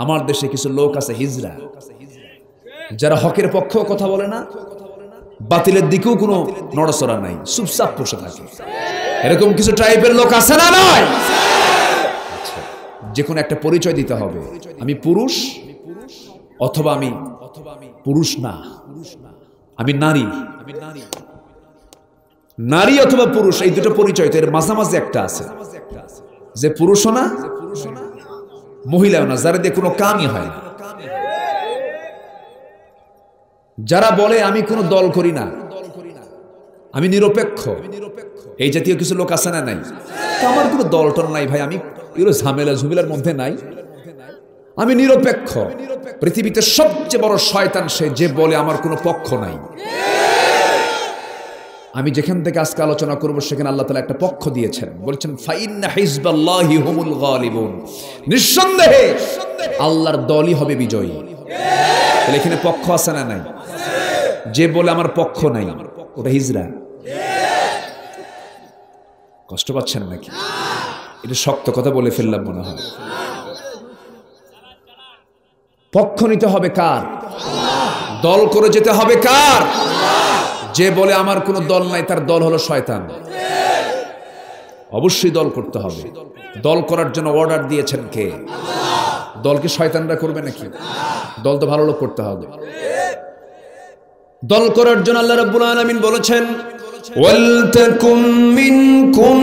আমার দেশে কিছু লোক আছে হিজড়া, যারা হকের পক্ষেও কথা বলে না, বাতিলের দিকেও কোনো নড়াচড়া নাই, চুপচাপ বসে থাকে। এরকম কিছু টাইপের লোক আছে না নয়? যে কোনো একটা পরিচয় দিতে হবে, আমি পুরুষ অথবা আমি পুরুষ না, আমি নারী। নারী অথবা পুরুষ, এই দুটো পরিচয়। তো এর মাঝামাঝি একটা আছে, যে পুরুষও না মহিলাও না, যারা দিয়ে কোনো কামই হয় না। যারা বলে আমি কোনো দল করি না, আমি নিরপেক্ষ, এই জাতীয় কিছু লোক আছে না নাই? আমার কোনো দল টল নাই ভাই, আমি এগুলো ঝামেলা ঝুমেলার মধ্যে নাই, আমি নিরপেক্ষ। পৃথিবীতে সবচেয়ে বড় শয়তান সে যে বলে আমার কোনো পক্ষ নাই। আমি যেখান থেকে আজকে আলোচনা করব সেখানে আল্লাহ তাআলা একটা পক্ষ দিয়েছেন, বলছেন ফাইন্না হিজবাল্লাহি হুমুল গালিবুন, নিঃসন্দেহে আল্লাহর দলই হবে বিজয়ী। তাহলে এখানে পক্ষ আছে না নাই? যে বলে আমার পক্ষ নাই, ওটা হিজরা। কষ্ট পাচ্ছেন নাকি? এটা শক্ত কথা বলে ফেললাম মনে হয়। পক্ষ নিতে হবে কার? দল করে যেতে হবে কার? যে বলে আমার কোনো দল নাই, তার দল হলো শয়তান। অবশ্যই দল করতে হবে। দল করার জন্য অর্ডার দিয়েছেন কে? দল কি শয়তানরা করবে নাকি? দল তো ভালো লোক করতে হবে। দল করার জন্য আল্লাহ রাব্বুল আলামিন বলেছেন ওয়ালতাকুম মিনকুম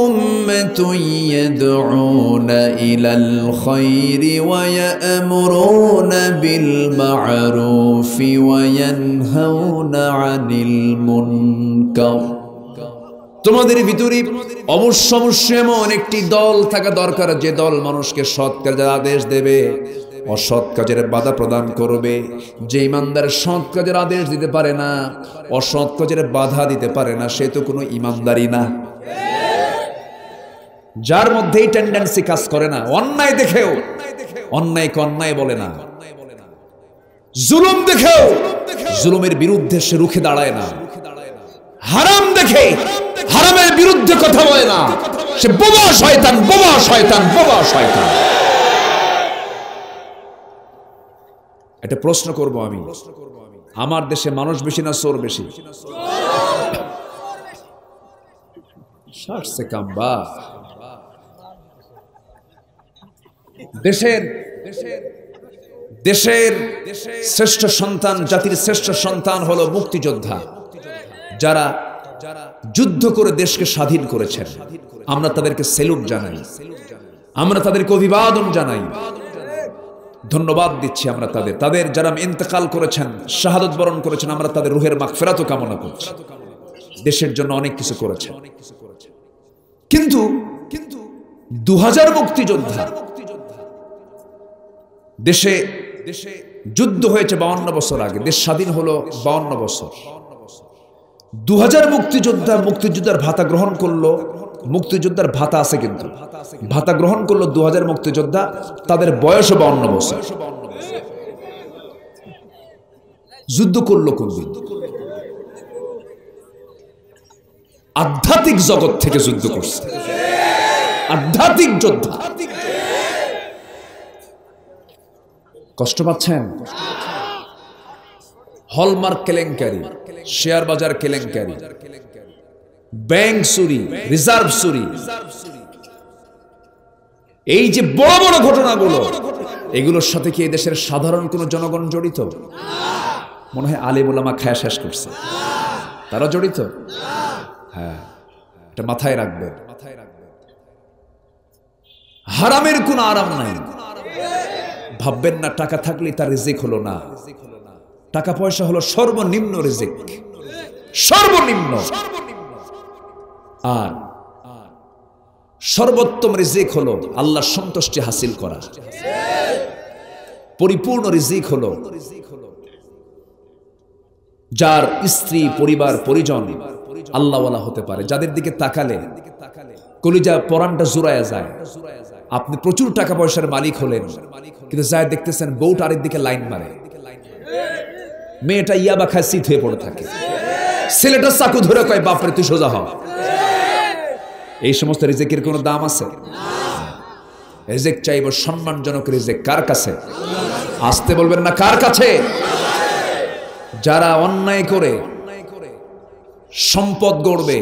উম্মাতুন ইয়াদউনা ইলাল খায়রি ওয়া ইয়া'মুরুনা বিল মা'রুফি ওয়া ইয়ানহাউনা আনিল মুনকার। তোমাদের ভিতরে অবশ্যই এমন একটি দল থাকা দরকার, যে দল মানুষকে সৎ কাজের আদেশ দেবে, অসৎ কাজের বাধা প্রদান করবে। যে ইমানদার সৎ কাজের আদেশ দিতে পারে না, অসৎ কাজের বাধা দিতে পারে না, সে তো কোনো ইমানদারই না। যার মধ্যে এই টেন্ডেন্সি কাজ করে না, অন্যায় দেখেও অন্যায়কে অন্যায় বলে না, জুলুম দেখেও জুলুমের বিরুদ্ধে সে রুখে দাঁড়ায় না, হারাম দেখে হারামের বিরুদ্ধে কথা বলে না, সে বোবা শয়তান, বোবা শয়তান, বোবা শয়তান। একটা প্রশ্ন করব আমি, আমার দেশে মানুষ বেশি না চোর বেশি? দেশের শ্রেষ্ঠ সন্তান, জাতির শ্রেষ্ঠ সন্তান হলো মুক্তিযোদ্ধা, যারা যুদ্ধ করে দেশকে স্বাধীন করেছেন। আমরা তাদেরকে সেলুট জানাই, আমরা তাদেরকে অভিবাদন জানাই, ধন্যবাদ দিচ্ছি আমরা তাদের যারা ইন্তেকাল করেছেন, শাহাদত বরণ করেছেন, আমরা তাদের রুহের মাগফিরাতও কামনা করছি। দেশের জন্য অনেক কিছু করেছেন। কিন্তু 2000 মুক্তিযোদ্ধা, দেশে যুদ্ধ হয়েছে 52 বছর আগে, দেশ স্বাধীন হলো 52 বছর। 2000 মুক্তিযোদ্ধার ভাতা গ্রহণ করলো, মুক্তিযোদ্ধার ভাতা আছে কিন্তু ভাতা গ্রহণ করলো 2000 মুক্তিযোদ্ধা, তাদের বয়স 52 বছর। যুদ্ধ করলো কোনদিন? আধ্যাত্মিক জগৎ থেকে যুদ্ধ করছে, আধ্যাত্মিক যোদ্ধা। কষ্ট পাচ্ছেন? হলমার্ক কেলেঙ্কারি, শেয়ার বাজার কেলেঙ্কারি, ব্যাংক চুরি, রিজার্ভ চুরি, এই যে বড় বড় ঘটনাগুলো, এগুলোর সাথে কি এই দেশের সাধারণ কোন জনগণ জড়িত? মনে হয় আলেম ওলামা খায়া শেষ করছে, তারা জড়িত। হ্যাঁ, এটা মাথায় রাখবেন। হারামের কোন আরাম নাই। ভাববেন না টাকা থাকলে তার রিজিক হলো না। টাকা পয়সা হলো সর্বনিম্ন রিজিক। সর্বনিম্ন। আর সর্বোত্তম রিজিক হলো আল্লাহর সন্তুষ্টি হাসিল করা। পরিপূর্ণ রিজিক হলো যার স্ত্রী, পরিবার, পরিজন আল্লাহওয়ালা হতে পারে, যাদের দিকে তাকালে কলিজা পরানটা জুড়ায়া যায়। আপনি প্রচুর টাকা পয়সার মালিক হলেন, কিন্তু যায় দেখতেছেন বউটা আরেক দিকে লাইন মারে, মেয়েটা ইয়াবা খায় সিট হয়ে পড়ে থাকে, ছেলেটা চাকু ধরে কয় বাপরে তুই সোজা হ। এই সমস্ত রিজিকের কোনো দাম আছে? রিজিক চাইব সম্মানজনক রিজিক কার কাছে? আসতে বলবেন না, কার কাছে? যারা অন্যায় করে সম্পদ গড়বে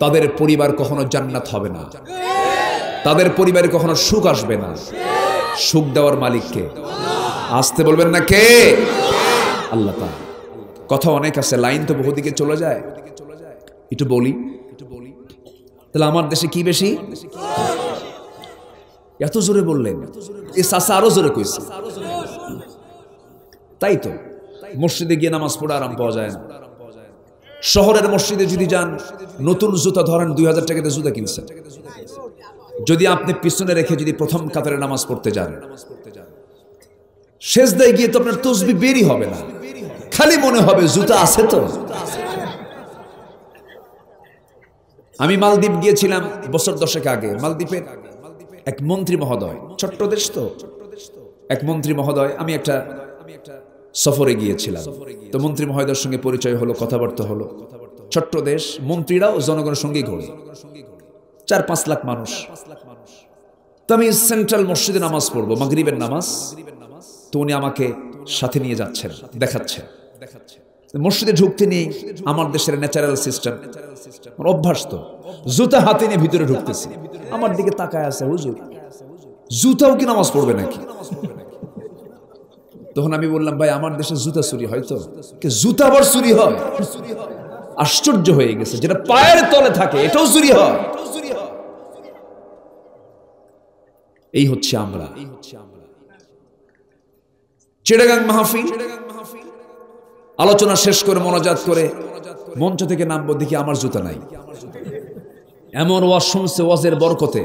তাদের পরিবার কখনো জান্নাত হবে না, তাদের পরিবারে কখনো সুখ আসবে না। সুখ দেওয়ার মালিককে আসতে বলবেন না, কে? আল্লাহ তাআলা। কথা অনেক আছে, লাইন তো বহুদিকে চলে যায়, একটু বলি। তাহলে আমার দেশে কি বেশি? এত জোরে বললেন, এই চাচা আরো জোরে কইছে। তাই তো মসজিদে গিয়ে নামাজ পড়ে আরাম পাওয়া যায় না। শহরের মসজিদে যদি যান, নতুন জুতা ধরেন 2000 টাকাতে জুতা কিনছেন, যদি আপনি পিছনে রেখে যদি প্রথম কাতারে নামাজ পড়তে যান, সেজদায় গিয়ে তো আপনার তসবিহ বেরই হবে না, খালি মনে হবে জুতা আছে তো। আমি মালদ্বীপ গিয়েছিলাম বছর 10 আগে। মালদ্বীপের এক মন্ত্রী মহোদয়, ছোট্ট দেশ তো, এক মন্ত্রী মহোদয়, আমি একটা সফরে গিয়েছিলাম, তো মন্ত্রী মহোদয়ের সঙ্গে পরিচয় হলো, কথাবার্তা হলো। ছোট্ট দেশ, মন্ত্রীরাও জনগণের সঙ্গে ঘোরে, 4-5 লাখ মানুষ। তো আমি সেন্ট্রাল মসজিদে নামাজ পড়বো, মাগরিবের নামাজ। তো উনি আমাকে সাথে নিয়ে যাচ্ছেন, দেখাচ্ছেন। মসজিদে ঢুকতে নেই, আমার দেশের ন্যাচারাল সিস্টেম, অভ্যাস তো, জুতা হাতে নিয়ে ভিতরে ঢুকতেছি। আমার দিকে তাকায় আছে, হুজুর জুতাও কি নামাজ পড়বে নাকি? তখন আমি বললাম, ভাই আমার দেশে জুতা চুরি হয় তো। জুতা আবার চুরি হয়? আশ্চর্য হয়ে গেছে, যেটা পায়ের তলে থাকে এটাও চুরি হয়। এই হচ্ছে আমরা। চিটাগাং মাহফিল, আলোচনা শেষ করে মোনাজাত করে মঞ্চ থেকে নামবো, দেখি আমার জুতা নাই। এমন ওয়াজ শুনছে, ওয়াজের বরকতে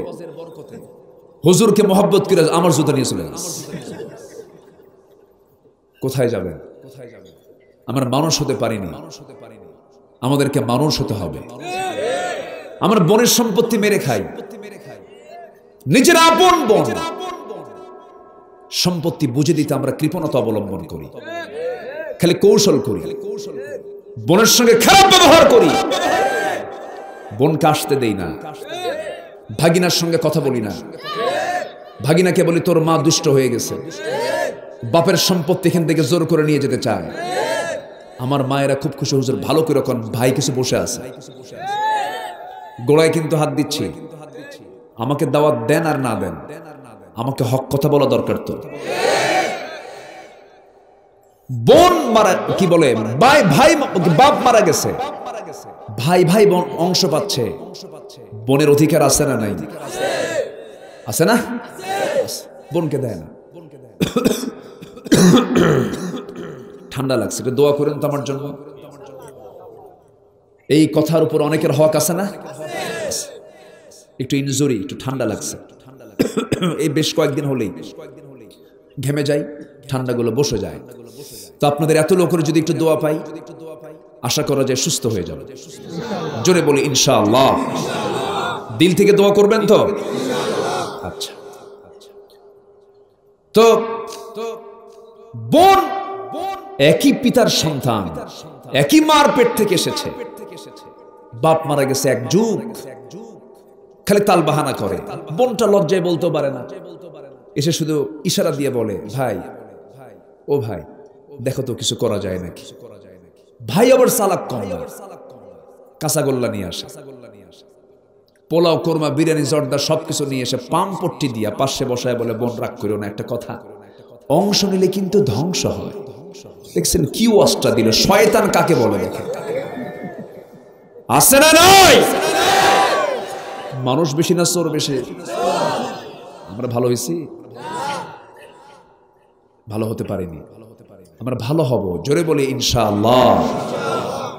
হুজুরকে মহব্বত করে আমার জুতা নিয়ে চলে গেছে। কোথায় যাবেন? আমরা মানুষ হতে পারিনি, আমাদেরকে মানুষ হতে হবে। আমার বোনের সম্পত্তি মেরে খাই, নিজের আপন বোন সম্পত্তি বুঝে দিতে আমরা কৃপণতা অবলম্বন করি, খালি কৌশল করি, বোনের সঙ্গে খারাপ ব্যবহার করি, বোনকে আসতে দেই না, ভাগিনার সঙ্গে কথা বলি না, ভাগিনাকে বলি তোর মা দুষ্ট হয়ে গেছে, বাপের সম্পত্তি এখান থেকে জোর করে নিয়ে যেতে চায়। আমার মায়েরা খুব খুশি, হুজুর ভালো করে কোন ভাই কিছু বসে আছে, গোড়ায় কিন্তু হাত দিচ্ছি, আমাকে দাওয়াত দেন আর না দেন, আমাকে হক কথা বলা দরকার। তো বোন মারা কি বলে, ভাই ভাই বাপ মারা গেছে, ভাই ভাই বোন অংশ পাচ্ছে, বোনের অধিকার আছে না নাই? আছে না? বোনকে দেয় না। ঠান্ডা লাগছে, একটু দোয়া করেন তো আমার জন্য। এই কথার উপর অনেকের হক আছে না? একটু ইনজুরি, একটু ঠান্ডা লাগছে, এই বেশ কয়েকদিন হলেই ঘেমে যাই, ঠান্ডাগুলো বসে যায়। তো আপনাদের এত লোকের যদি একটু দোয়া পাই, আশা করা যায় সুস্থ হয়ে যাবে। জোরে বলি ইনশাআল্লাহ। দিল থেকে দোয়া করবেন তো? আচ্ছা। তো বোন একই পিতার সন্তান, একই মার পেট থেকে এসেছে, বাপ মারা গেছে এক যুগ, খালি তাল বাহানা করে। বোনটা লজ্জায় বলতেও পারে না, এসে শুধু ইশারা দিয়ে বলে, ভাই ও ভাই দেখো তো কিছু করা যায় নাকি। ভাই আবার চালাক কম না, কাঁচাগোল্লা নিয়ে আসে, পোলাও, কোরমা, বিরিয়ানি, জর্দা সবকিছু নিয়ে এসে পামপট্টি দিয়া পাশে বসায় বলে, বোন রাগ করো না, একটা কথা, অংশ নিলে কিন্তু ধ্বংস হয়। দেখছেন কি ওয়াজটা দিল, শয়তান কাকে বলে দেখে, আছে না নাই? মানুষ বেশি না চোর বেশি? আমরা ভালো হয়েছি? ভালো হতে পারিনি, আমরা ভালো হব। জোরে বলি ইনশাআল্লাহ।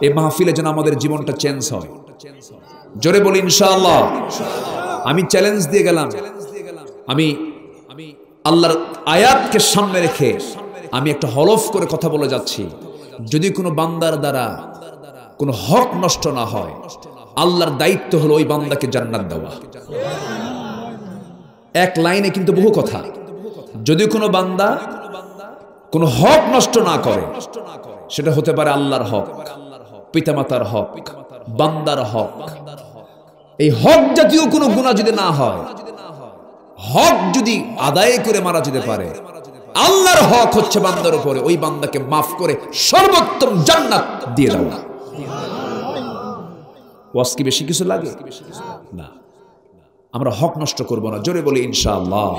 এই মাহফিলে যেন আমাদের জীবনটা চেঞ্জ হয়। জোরে বলি ইনশাআল্লাহ। আমি চ্যালেঞ্জ দিয়ে গেলাম, আমি আল্লাহর আয়াতকে সামনে রেখে আমি একটা হলফ করে কথা বলে যাচ্ছি, যদি কোনো বান্দার দ্বারা কোনো হক নষ্ট না হয়, আল্লাহর দায়িত্ব হলো ওই বান্দাকে জান্নাত দেওয়া। এক লাইনে কিন্তু বহু কথা। যদি কোনো বান্দা কোনো হক নষ্ট না করে, সেটা হতে পারে আল্লাহর হক, পিতামাতার হক, বান্দার হক। এই হক জাতীয় কোনো গুনাহ যদি না হয়, হক যদি আদায় করে মারা যেতে পারে, আল্লাহর হক হচ্ছে বান্দার উপরে, ওই বান্দাকে মাফ করে সর্বোত্তম জান্নাত দিয়ে দেওয়া। ওয়াজ কি বেশি কিছু লাগে? না। আমরা হক নষ্ট করব না। জোরে বলি ইনশাআল্লাহ।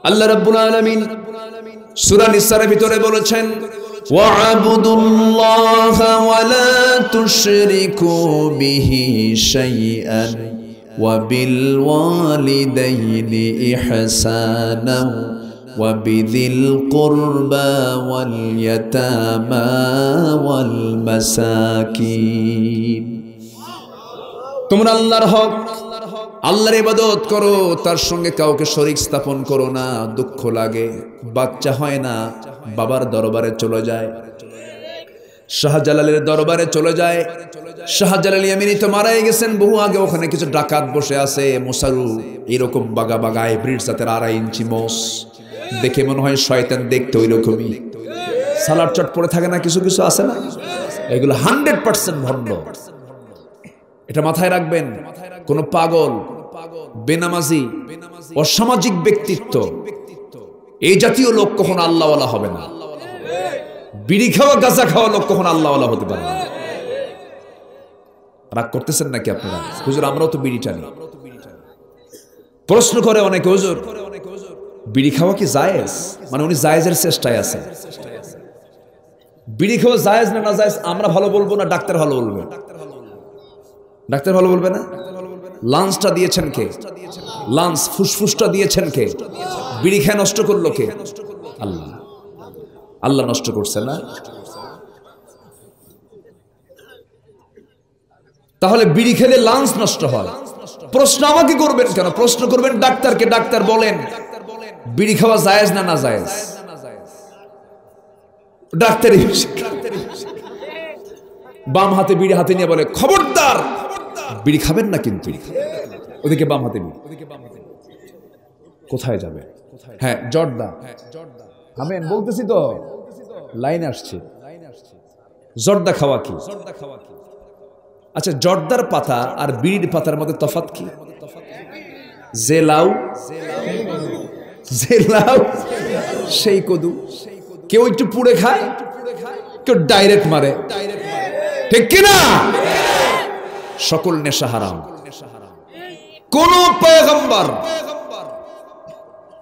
আল্লাহ রাব্বুল আলামিন সূরা নিসার ভিতরে বলেছেন, ওয়া'বুদুল্লাহা ওয়া লা তুশরিকু বিহি শাইআন ওয়া বিল ওয়ালিদাইনি ইহসানান ওয়া বিযিল কুরবা ওয়াল ইয়াতামা ওয়াল মাসাকিন। তোমরা আল্লাহর হক, আল্লাহর ইবাদত করো, তার সঙ্গে কাউকে শরীক স্থাপন করো না। দুঃখ লাগে, বাচ্চা হয় না, বাবার দরবারে চলে যায়, শাহজালালের দরবারে চলে যায়। শাহজালাল ইয়ামিনী তো মারাই গেছেন বহু আগে, ওখানে কিছু ডাকাত বসে আছে, মোসারু এরকম বাগা বাগা হাইব্রিড জাতের 2.5 ইঞ্চি মোষ, দেখে মনে হয় শয়তান, দেখতে ওই রকমই। সালাড চট পড়ে থাকে না, কিছু কিছু আছে না, এগুলো 100% ভণ্ড। এটা মাথায় রাখবেন। কোন পাগল, বেনামাজি, অসামাজিক ব্যক্তিত্ব, এই জাতীয় লোক কখনো আল্লাহওয়ালা হবে না। বিড়ি খাওয়া, গাঁজা খাওয়া লোক কখনো আল্লাহওয়ালা হতে পারে না। রাগ করতেছেন নাকি আপনারা? হুজুর আমরাও তো বিড়ি টানি। প্রশ্ন করে অনেকে, হুজুর বিড়ি খাওয়া কি জায়েজ? মানে উনি জায়েজের চেষ্টায় আছে। বিড়ি খাওয়া জায়েজ না না জায়েজ আমরা ভালো বলবো না ডাক্তার ভালো বলবে? ডাক্তার ভালো বলবে না? লাঞ্চটা দিয়েছেন কে? লাঞ্চ ফুসফুসটা দিয়েছেন কে? বিড়ি খেয়ে নষ্ট করলো কে? আল্লাহ। আল্লাহ নষ্ট করছে না? তাহলে বিড়ি খেলে লাঞ্চ নষ্ট হয়, প্রশ্ন আমাকে করবেন কেন? প্রশ্ন করবেন ডাক্তারকে। ডাক্তার বলেন বিড়ি খাওয়া জায়েজ না না জায়েজ? ডাক্তারই বাম হাতে বিড়ি হাতে নিয়ে বলে, খবরদার বিড়ি খাবেন না কিন্তু। ওদিকে বাম হাতে বিড়ি, কোথায় যাবে? হ্যাঁ জর্দা খাবেন বলতেছি তো, লাইন আসছে। জর্দা খাওয়া কি? আচ্ছা জর্দার পাতা আর বিড়ির পাতার মধ্যে তফাৎ কি? যে লাউ সেই কদু। কেউ একটু পুড়ে খায়, কেউ ডাইরেক্ট মারে, ঠিক কিনা? সকল নেশা হারাম। কোন পয়গম্বর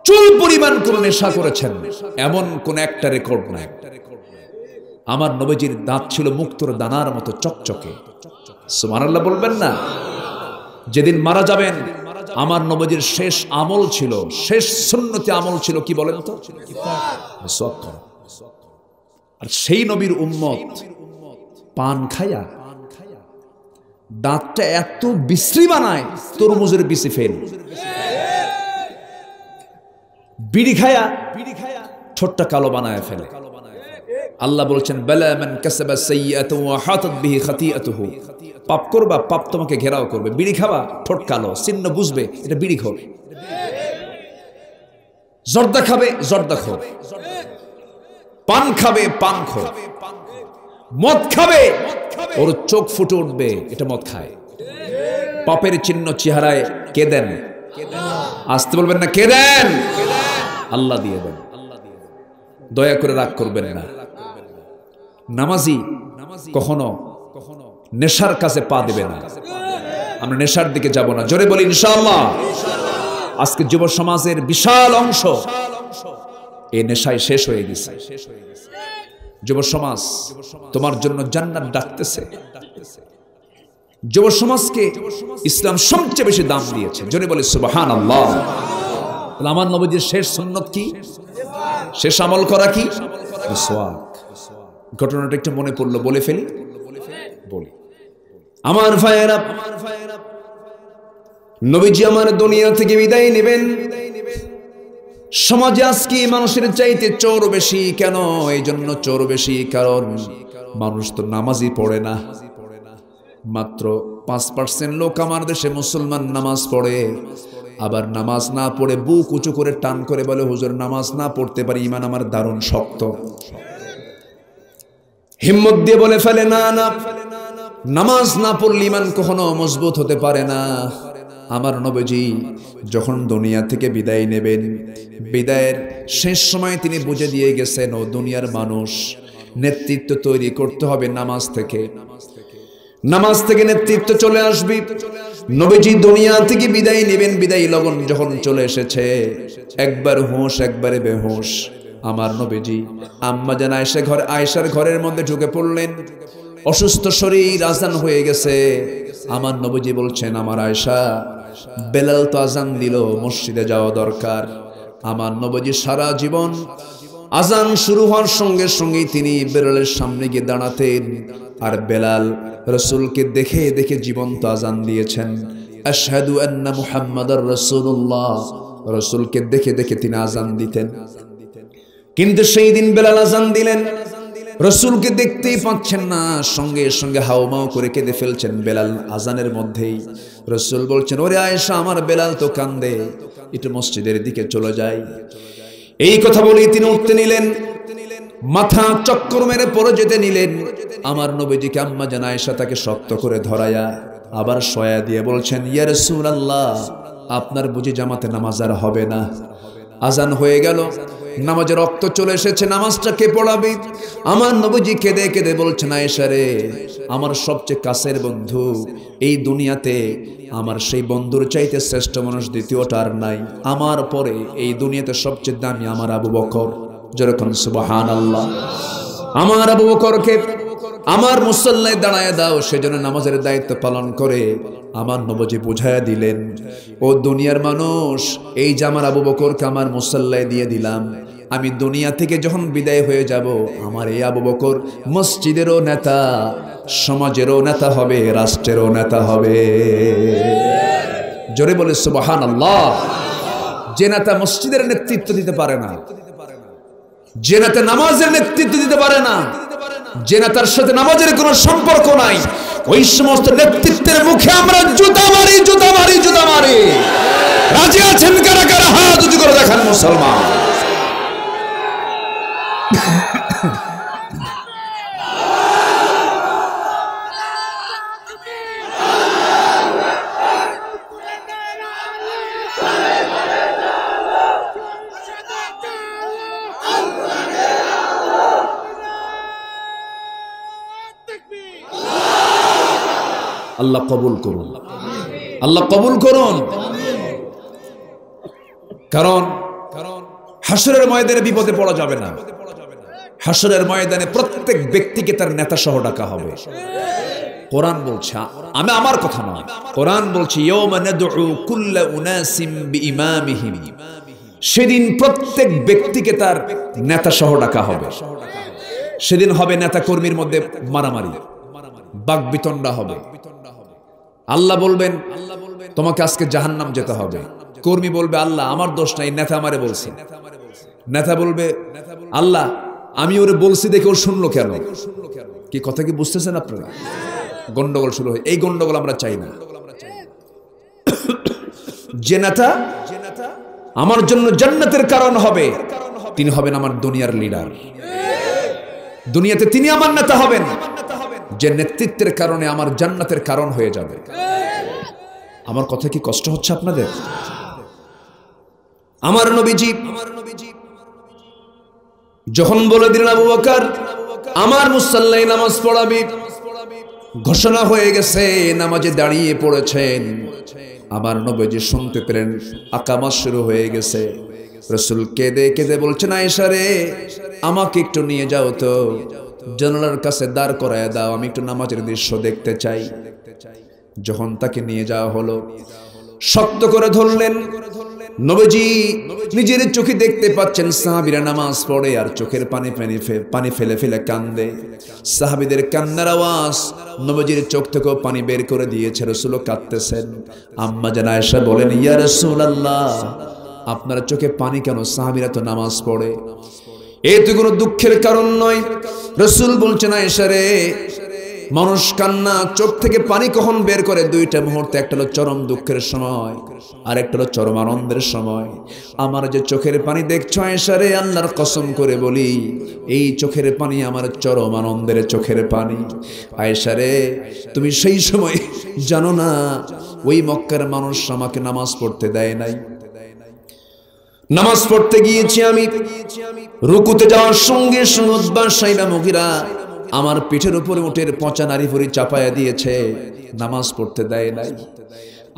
চুল পরিমাণ কোন নেশা করেছেন এমন কোন একটা রেকর্ড নাই। আমার নবীজির দাঁত ছিল মুক্তোর দানার মতো চকচকে। সুবহানাল্লাহ বলবেন না? যেদিন মারা যাবেন, আমার নবীজির শেষ আমল ছিল, শেষ সুন্নতি আমল ছিল কি বলেন তো? আর সেই নবীর উম্মত পান খায়া দাঁতটা এত বিশ্রী বানায়, তরমুজের বিচি ফেল। বিড়ি খায়া ঠোঁটটা কালো বানায় ফেলে। আল্লাহ বলছেন, বালা মান কাসাবা সাইয়্যাতান ওয়া হাতাত বিহি খাতিআতুহু। পাপ করবা, পাপ তোমাকে ঘেরাও করবে। বিড়ি খাবা, ঠোঁট কালো, চিহ্ন বুঝবে এটা বিড়ি খোর। জর্দা খাবে, জর্দা খোর। পান খাবে, পান খোর। মদ খাবে, ওর চোখ ফুটে উঠবে এটা মদ খায়। পাপের চিহ্ন চেহারায় কে দেন? আসতে বলবেন না, কে দেন? আল্লাহ দিয়ে দেন। দয়া করে রাগ করবেন না। নামাজি কখনো নেশার কাছে পা দেবে না। আমরা নেশার দিকে যাব না। জোরে বলি ইনশাআল্লাহ। আজকে যুব সমাজের বিশাল অংশ এই নেশায় শেষ হয়ে গেছে। যুব সমাজ তোমার জন্য জান্নাত ডাকতেছে। যুব সমাজকে ইসলাম সবচেয়ে বেশি দাম দিয়েছে। জোরে বলি সুবহানাল্লাহ। আমার নবীজির শেষ সুন্নত কি? শেষ আমল করা কি? মিসওয়াক। ঘটনাটা একটু মনে পড়লো, বলে ফেলি। বলি আমার ভাইয়েরা, নবীজি আমার দুনিয়া থেকে বিদায় নেবেন। সমাজে আজকে মানুষের চাইতে চোর বেশি। কেন এই জন্য চোর বেশি? কারণ মানুষ তো নামাজই পড়ে না। মাত্র 5% লোক আমার দেশে মুসলমান নামাজ পড়ে। আবার নামাজ না পড়ে বুক উঁচু করে টান করে বলে, হুজুর নামাজ না পড়তে পারি, ঈমান আমার দারুণ শক্ত। হিম্মত দিয়ে বলে ফেলে, না না, নামাজ না পড়লে ঈমান কখনো মজবুত হতে পারে না। আমার নবীজি যখন দুনিয়া থেকে বিদায় নেবেন, বিদায়ের শেষ সময় তিনি বুঝে দিয়ে গেছেন, ও দুনিয়ার মানুষ, নেতৃত্ব তৈরি করতে হবে নামাজ থেকে। নামাজ থেকে নেতৃত্ব চলে আসবে। নবীজি দুনিয়া থেকে বিদায় নেবেন, বিদায় লগন যখন চলে এসেছে, একবার হুঁশ একবারে বেহুশ। আমার নবীজি আম্মা জান আয়েশার ঘরের মধ্যে ঢুকে পড়লেন। অসুস্থ শরীর, আজান হয়ে গেছে। আমার নবীজি বলছেন, আমার আয়েশা, বেলাল তো আজান দিল, মসজিদে যাওয়া দরকার। আমার নবীজি সারা জীবন আজান শুরু হওয়ার সঙ্গে সঙ্গেই তিনি বেলালের সামনে গিয়ে দাঁড়াতেন, আর বেলাল রাসূলকে দেখে দেখে জীবন্ত আজান দিয়েছেন, আশহাদু আন্না মুহাম্মাদার রাসূলুল্লাহ। রাসূলকে দেখে দেখে তিনি আজান দিতেন। কিন্তু সেই দিন বেলাল আজান দিলেন, রাসূলকে দেখতেই পাচ্ছেন না, সঙ্গে সঙ্গে হাউমাউ করে কেঁদে ফেলছেন বেলাল আজানের মধ্যেই। রাসূল বলছেন, ওরে আয়েশা, আমার বেলাল তো কান্দে, একটু মসজিদের দিকে চলে যায়। এই কথা বলেই তিনি উঠতে নিলেন, মাথা চক্কর মেরে পড়ে যেতে নিলেন। আমার নবীজিকে আম্মা জান আয়েশা তাকে শক্ত করে ধরায়া আবার শয়া দিয়ে বলছেন, ইয়া রাসূলুল্লাহ, আপনার বুঝি জামাতে নামাজ আর হবে না? আজান হয়ে গেল, নামাজের রক্ত চলে এসেছে, নামাজটা কে পড়াবে? আমার নবীজি কেঁদে কেঁদে বলছেন, আয়েশা রে, আমার সবচেয়ে কাছের বন্ধু এই দুনিয়াতে, আমার সেই বন্ধুর চাইতে শ্রেষ্ঠ মানুষ দ্বিতীয়টা আর নাই। আমার পরে এই দুনিয়াতে সবচেয়ে দামি আমার আবু বকর। যেরকম সুবহানাল্লাহ। আমার আবু বকরকে আমার মুসল্লায় দাঁড়ায় দাও, সেজন্য নামাজের দায়িত্ব পালন করে আমার নবীজি বুঝায়া দিলেন, ও দুনিয়ার মানুষ, এই যে আমার আবু বকরকে আমার মুসল্লায় দিয়ে দিলাম, আমি দুনিয়া থেকে যখন বিদায় হয়ে যাব, আমার এই আবু বকর মসজিদেরও নেতা, সমাজেরও নেতা হবে, রাষ্ট্রেরও নেতা হবে। জোরে বলে সুবহানাল্লাহ। যে নেতা মসজিদের নেতৃত্ব দিতে পারে না, যে নেতা নামাজের নেতৃত্ব দিতে পারে না, যে নেতার সাথে নামাজের কোনো সম্পর্ক নাই, ওই সমস্ত নেতৃত্বের মুখে আমরা জুতা মারি, জুতা মারি, জুতা মারি। রাজি আছেন কারা কারা? হাত উঁচু করে দেখান মুসলমান। আল্লাহ কবুল করুন, আল্লাহ কবুল করুন। কারণ হাসরের ময়দানে বিপদে পড়া যাবে না। হাসরের ময়দানে প্রত্যেক ব্যক্তিকে তার নেতা সহ ডাকা হবে। কোরআন বলছে, আমি আমার কথা নয়, কোরআন বলছে, ইয়াওমা নাদউ কুল্লা উনাসিম বিইমামিহিম। সেদিন প্রত্যেক ব্যক্তিকে তার নেতা সহ ডাকা হবে। সেদিন হবে নেতা কর্মীর মধ্যে মারামারি, বাকবিতণ্ডা হবে। আল্লাহ বলবেন, তোমাকে আজকে জাহান্নাম যেতে হবে। কর্মী বলবে, আল্লাহ আমার দোষ নাই, নেতা আমারে বলছে। নেতা বলবে, আল্লাহ আমি ওরে বলছি দেখে ও শুনলো কেন? কি কথা কি বুঝতেছেন আপনারা? গন্ডগোল শুরু হয়। এই গন্ডগোল আমরা চাই না। যে নেতা আমার জন্য জান্নাতের কারণ হবে, তিনি হবেন আমার দুনিয়ার লিডার। দুনিয়াতে তিনি আমার নেতা হবেন, যে নেতৃত্বের কারণে আমার জান্নাতের কারণ হয়ে যাবে। আমার কথা কি কষ্ট হচ্ছে আপনাদের? আমার নবীজি যখন বলে দিলেন, আবু বকর আমার মুসল্লায় নামাজ পড়াবি, ঘোষণা হয়ে গেছে, নামাজে দাঁড়িয়ে পড়েছেন। আমার নবীজি শুনতে পেলেন আকামাত শুরু হয়ে গেছে। রাসূল কেঁদে কেঁদে বলছেন, আয়েশা রে, আমাকে একটু নিয়ে যাও তো, জানালার কাছে দাঁড় করায় দাও, আমি একটু নামাজের দৃশ্য দেখতে চাই। যখন তাকে নিয়ে যাওয়া হলো, শক্ত করে ধরলেন, নবীজি নিজের চোখে দেখতে পাচ্ছেন সাহাবীরা নামাজ পড়ে আর চোখের পানি ফেলে ফেলে কান্দে। সাহাবীদের কান্নার আওয়াজ নবীজির চোখ থেকে পানি বের করে দিয়েছে। রাসূলও কাঁদতেছেন। আম্মা জান আয়েশা বলেন, ইয়া রাসূলুল্লাহ, আপনার চোখে পানি কেন? সাহাবীরা তো নামাজ পড়ে। এই তো কোনো দুঃখের কারণ নয়। রাসূল বলছেন, আয়েশা রে, মানুষ কান্না চোখ থেকে পানি কখন বের করে? দুইটা মুহূর্তে, একটা হলো চরম দুঃখের সময় আর একটা হলো চরম আনন্দের সময়। আমার যে চোখের পানি দেখছো আয়েশা রে, আল্লাহর কসম করে বলি, এই চোখের পানি আমার চরম আনন্দের চোখের পানি। আয়েশা রে, তুমি সেই সময় জানো না, ওই মক্কার মানুষ আমাকে নামাজ পড়তে দেয় নাই। নামাজ পড়তে গিয়েছি আমি, রুকুতে যাওয়ার সঙ্গে সঙ্গে উতবা সাইবা মুগীরা আমার পিঠের উপরে উটের পচা নারী ভুঁড়ি চাপায়া দিয়েছে, নামাজ পড়তে দেয় নাই।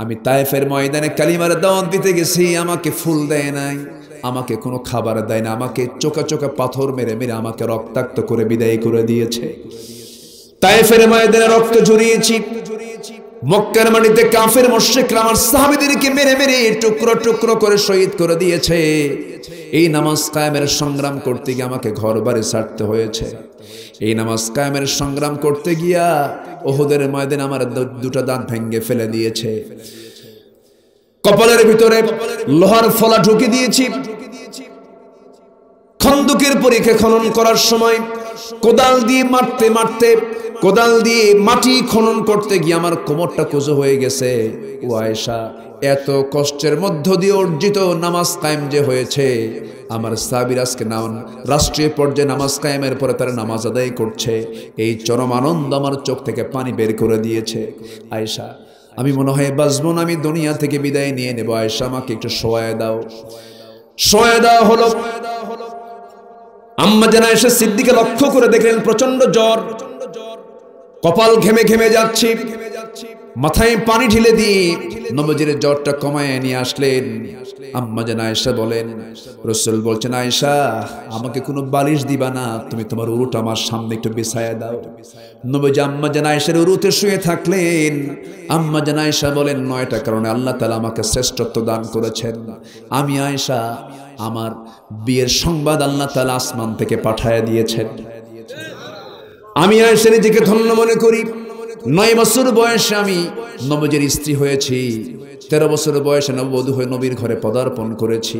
আমি তায়েফের ময়দানে কালিমার দাওয়াত দিতে গেছি, আমাকে ফুল দেয় নাই, আমাকে কোনো খাবার দেয় না, আমাকে চোকা চোকা পাথর মেরে মেরে আমাকে রক্তাক্ত করে বিদায় করে দিয়েছে। তায়েফের ময়দানে রক্ত ঝরিয়েছি, মক্কার মাটিতে কাফের মুশরিকরা আমার সাহাবীদেরকে মেরে মেরে টুকরো টুকরো করে শহীদ করে দিয়েছে। এই নামাজ কায়েমের সংগ্রাম করতে গিয়ে আমাকে ঘর বাড়ি ছাড়তে হয়েছে। এই নামাজ কায়েমের সংগ্রাম করতে গিয়া উহুদের ময়দানে আমার দুটো দাঁত ভেঙে ফেলে দিয়েছে। কপালের ভিতরে লোহার ফলা ঢুকে দিয়েছি। খন্দকের পরীক্ষা খনন করার সময় কোদাল দিয়ে মারতে মারতে, কোদাল দিয়ে মাটি খনন করতে গিয়ে আমার কোমরটা কুঁজো হয়ে গেছে। ও আয়েশা, এত কষ্টের মধ্য দিয়ে অর্জিত নামাজ কায়েম যে হয়েছে, আমার সাহাবীর আজকে রাষ্ট্রীয় পর্যায়ে নামাজ কায়েমের পরে তারা নামাজ আদায় করছে, এই চরম আনন্দ আমার চোখ থেকে পানি বের করে দিয়েছে। আয়েশা, আমি মনে হয় বাঁচব না, আমি দুনিয়া থেকে বিদায় নিয়ে নেব। আয়েশা, আমাকে একটু শোয়ায় দাও। শোয়ায় দেওয়া হলো। আম্মা জান আয়েশা সিদ্দিকা লক্ষ্য করে দেখলেন প্রচন্ড জ্বর, কপাল ঘেমে ঘেমে যাচ্ছে। মাথায় পানি ঢেলে দিয়ে নবীজির জ্বরটা কমায় নিয়ে আসলেন। আম্মা জান আয়েশা বলেন, রাসূল বলছেন, আয়েশা, আমাকে কোনো বালিশ দিবা না, তুমি তোমার উরুটা আমার সামনে একটু বিছায়া দাও। নবীজি আম্মা জান আয়েশার উরুতে শুয়ে থাকলেন। আম্মা জান আয়েশা বলেন, 9টা কারণে আল্লাহ তাআলা আমাকে শ্রেষ্ঠত্ব দান করেছেন। আমি আয়েশা, আমার বিয়ের সংবাদ আল্লাহ তাআলা আসমান থেকে পাঠায়া দিয়েছেন। আমি আয়েশা নিজেকে ধন্য মনে করি। 9 বছর বয়সে আমি নবীজির স্ত্রী হয়েছি। 13 বছর বয়সে নববধূ হয়ে নবীর ঘরে পদার্পণ করেছি।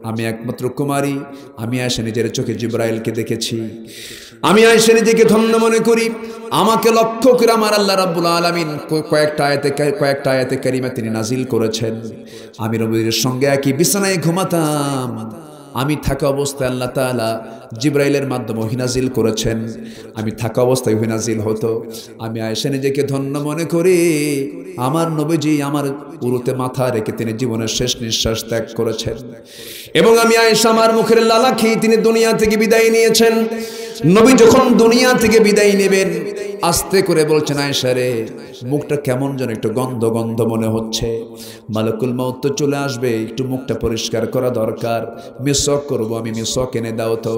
আমি একমাত্র কুমারী। আমি আয়েশা নিজের চোখে জিবরাইলকে দেখেছি। আমি আয়েশা নিজেকে ধন্য মনে করি। আমাকে লক্ষ্য করে আমার আল্লাহ রাব্বুল আলামিন কয়েকটা আয়াতে কারিমা তিনি নাজিল করেছেন। আমি নবীর সঙ্গে একই বিছানায় ঘুমাতাম। আমি থাকা অবস্থায় আল্লাহ তাআলা জিবরাইলের মাধ্যমে ওহী নাজিল করেছেন। আমি থাকা অবস্থায় ওহী নাজিল হতো। আমি আয়েশা নিজেকে ধন্য মনে করি। আমার নবীজি আমার উরুতে মাথা রেখে তিনি জীবনের শেষ নিঃশ্বাস ত্যাগ করেছেন। এবং আমি আয়েশা, আমার মুখের লালা খেয়ে তিনি দুনিয়া থেকে বিদায় নিয়েছেন। নবী যখন দুনিয়া থেকে বিদায় নেবেন, আস্তে করে বলছেন, আয়েশা রে, মুখটা কেমন যেন একটু গন্ধ গন্ধ মনে হচ্ছে, মালাকুল মউত তো চলে আসবে, একটু মুখটা পরিষ্কার করা দরকার, মিসওয়াক করব, আমি মিসওয়াক এনে দাও তো।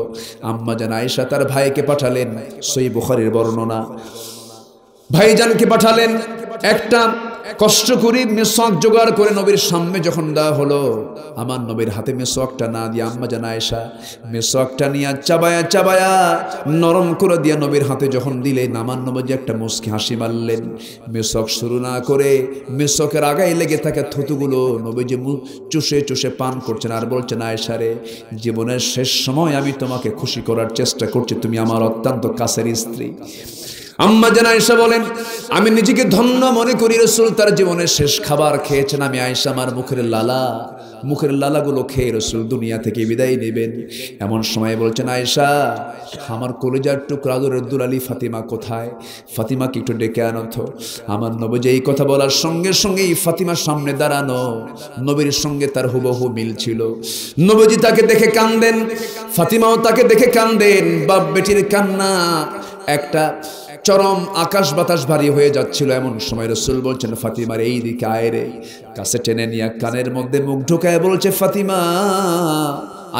আম্মা জান আয়েশা তার ভাইকে পাঠালেন, সহিহ বুখারীর বর্ণনা। ভাইজানকে পাঠালেন, একটা কষ্ট করে মিসওয়াক জোগাড় করে নবীর সামনে যখন দেওয়া হলো, আমার নবীর হাতে মিসওয়াকটা না দিয়ে আম্মা জান আয়েশা মিসওয়াকটা নিয়ে চাবায়া চাবায়া নরম করে দিয়ে নবীর হাতে যখন দিলেন, আমার নবীজি একটা মুচকি হাসি মারলেন। মিসওয়াক শুরু না করে মিসওয়াকের আগায় লেগে থাকা থুতুগুলো নবীজি চুষে চুষে পান করছেন আর বলছেন, আয়েশা রে, জীবনের শেষ সময় আমি তোমাকে খুশি করার চেষ্টা করছি, তুমি আমার অত্যন্ত কাছের স্ত্রী। আম্মা জান আয়েশা বলেন, আমি নিজেকে ধন্য মনে করি, রাসূল তার জীবনের শেষ খাবার খেয়েছেন। আমি আয়েশা আমার মুখের লালাগুলো খেয়ে রাসূল দুনিয়া থেকে বিদায় নেবেন। এমন সময় বলছেন, আয়েশা, আমার কলিজার টুকরা আদরের দুলালি ফাতিমা কোথায়? ফাতিমাকে একটু ডেকে আনো তো। আমার নবীজি এই কথা বলার সঙ্গে সঙ্গেই ফাতিমার সামনে দাঁড়ানো, নবীর সঙ্গে তার হুবহু মিল ছিল। নবীজি তাকে দেখে কান্দেন, ফাতিমাও তাকে দেখে কান্দেন। বাপ বেটির কান্না একটা চরম আকাশ বাতাস ভারী হয়ে যাচ্ছিল। এমন সময় রাসূল বলছেন, ফাতিমার এই দিকে আয় রে। কাছে টেনে নিয়ে কানের মধ্যে মুখ ঢোকায় বলছে, ফাতিমা,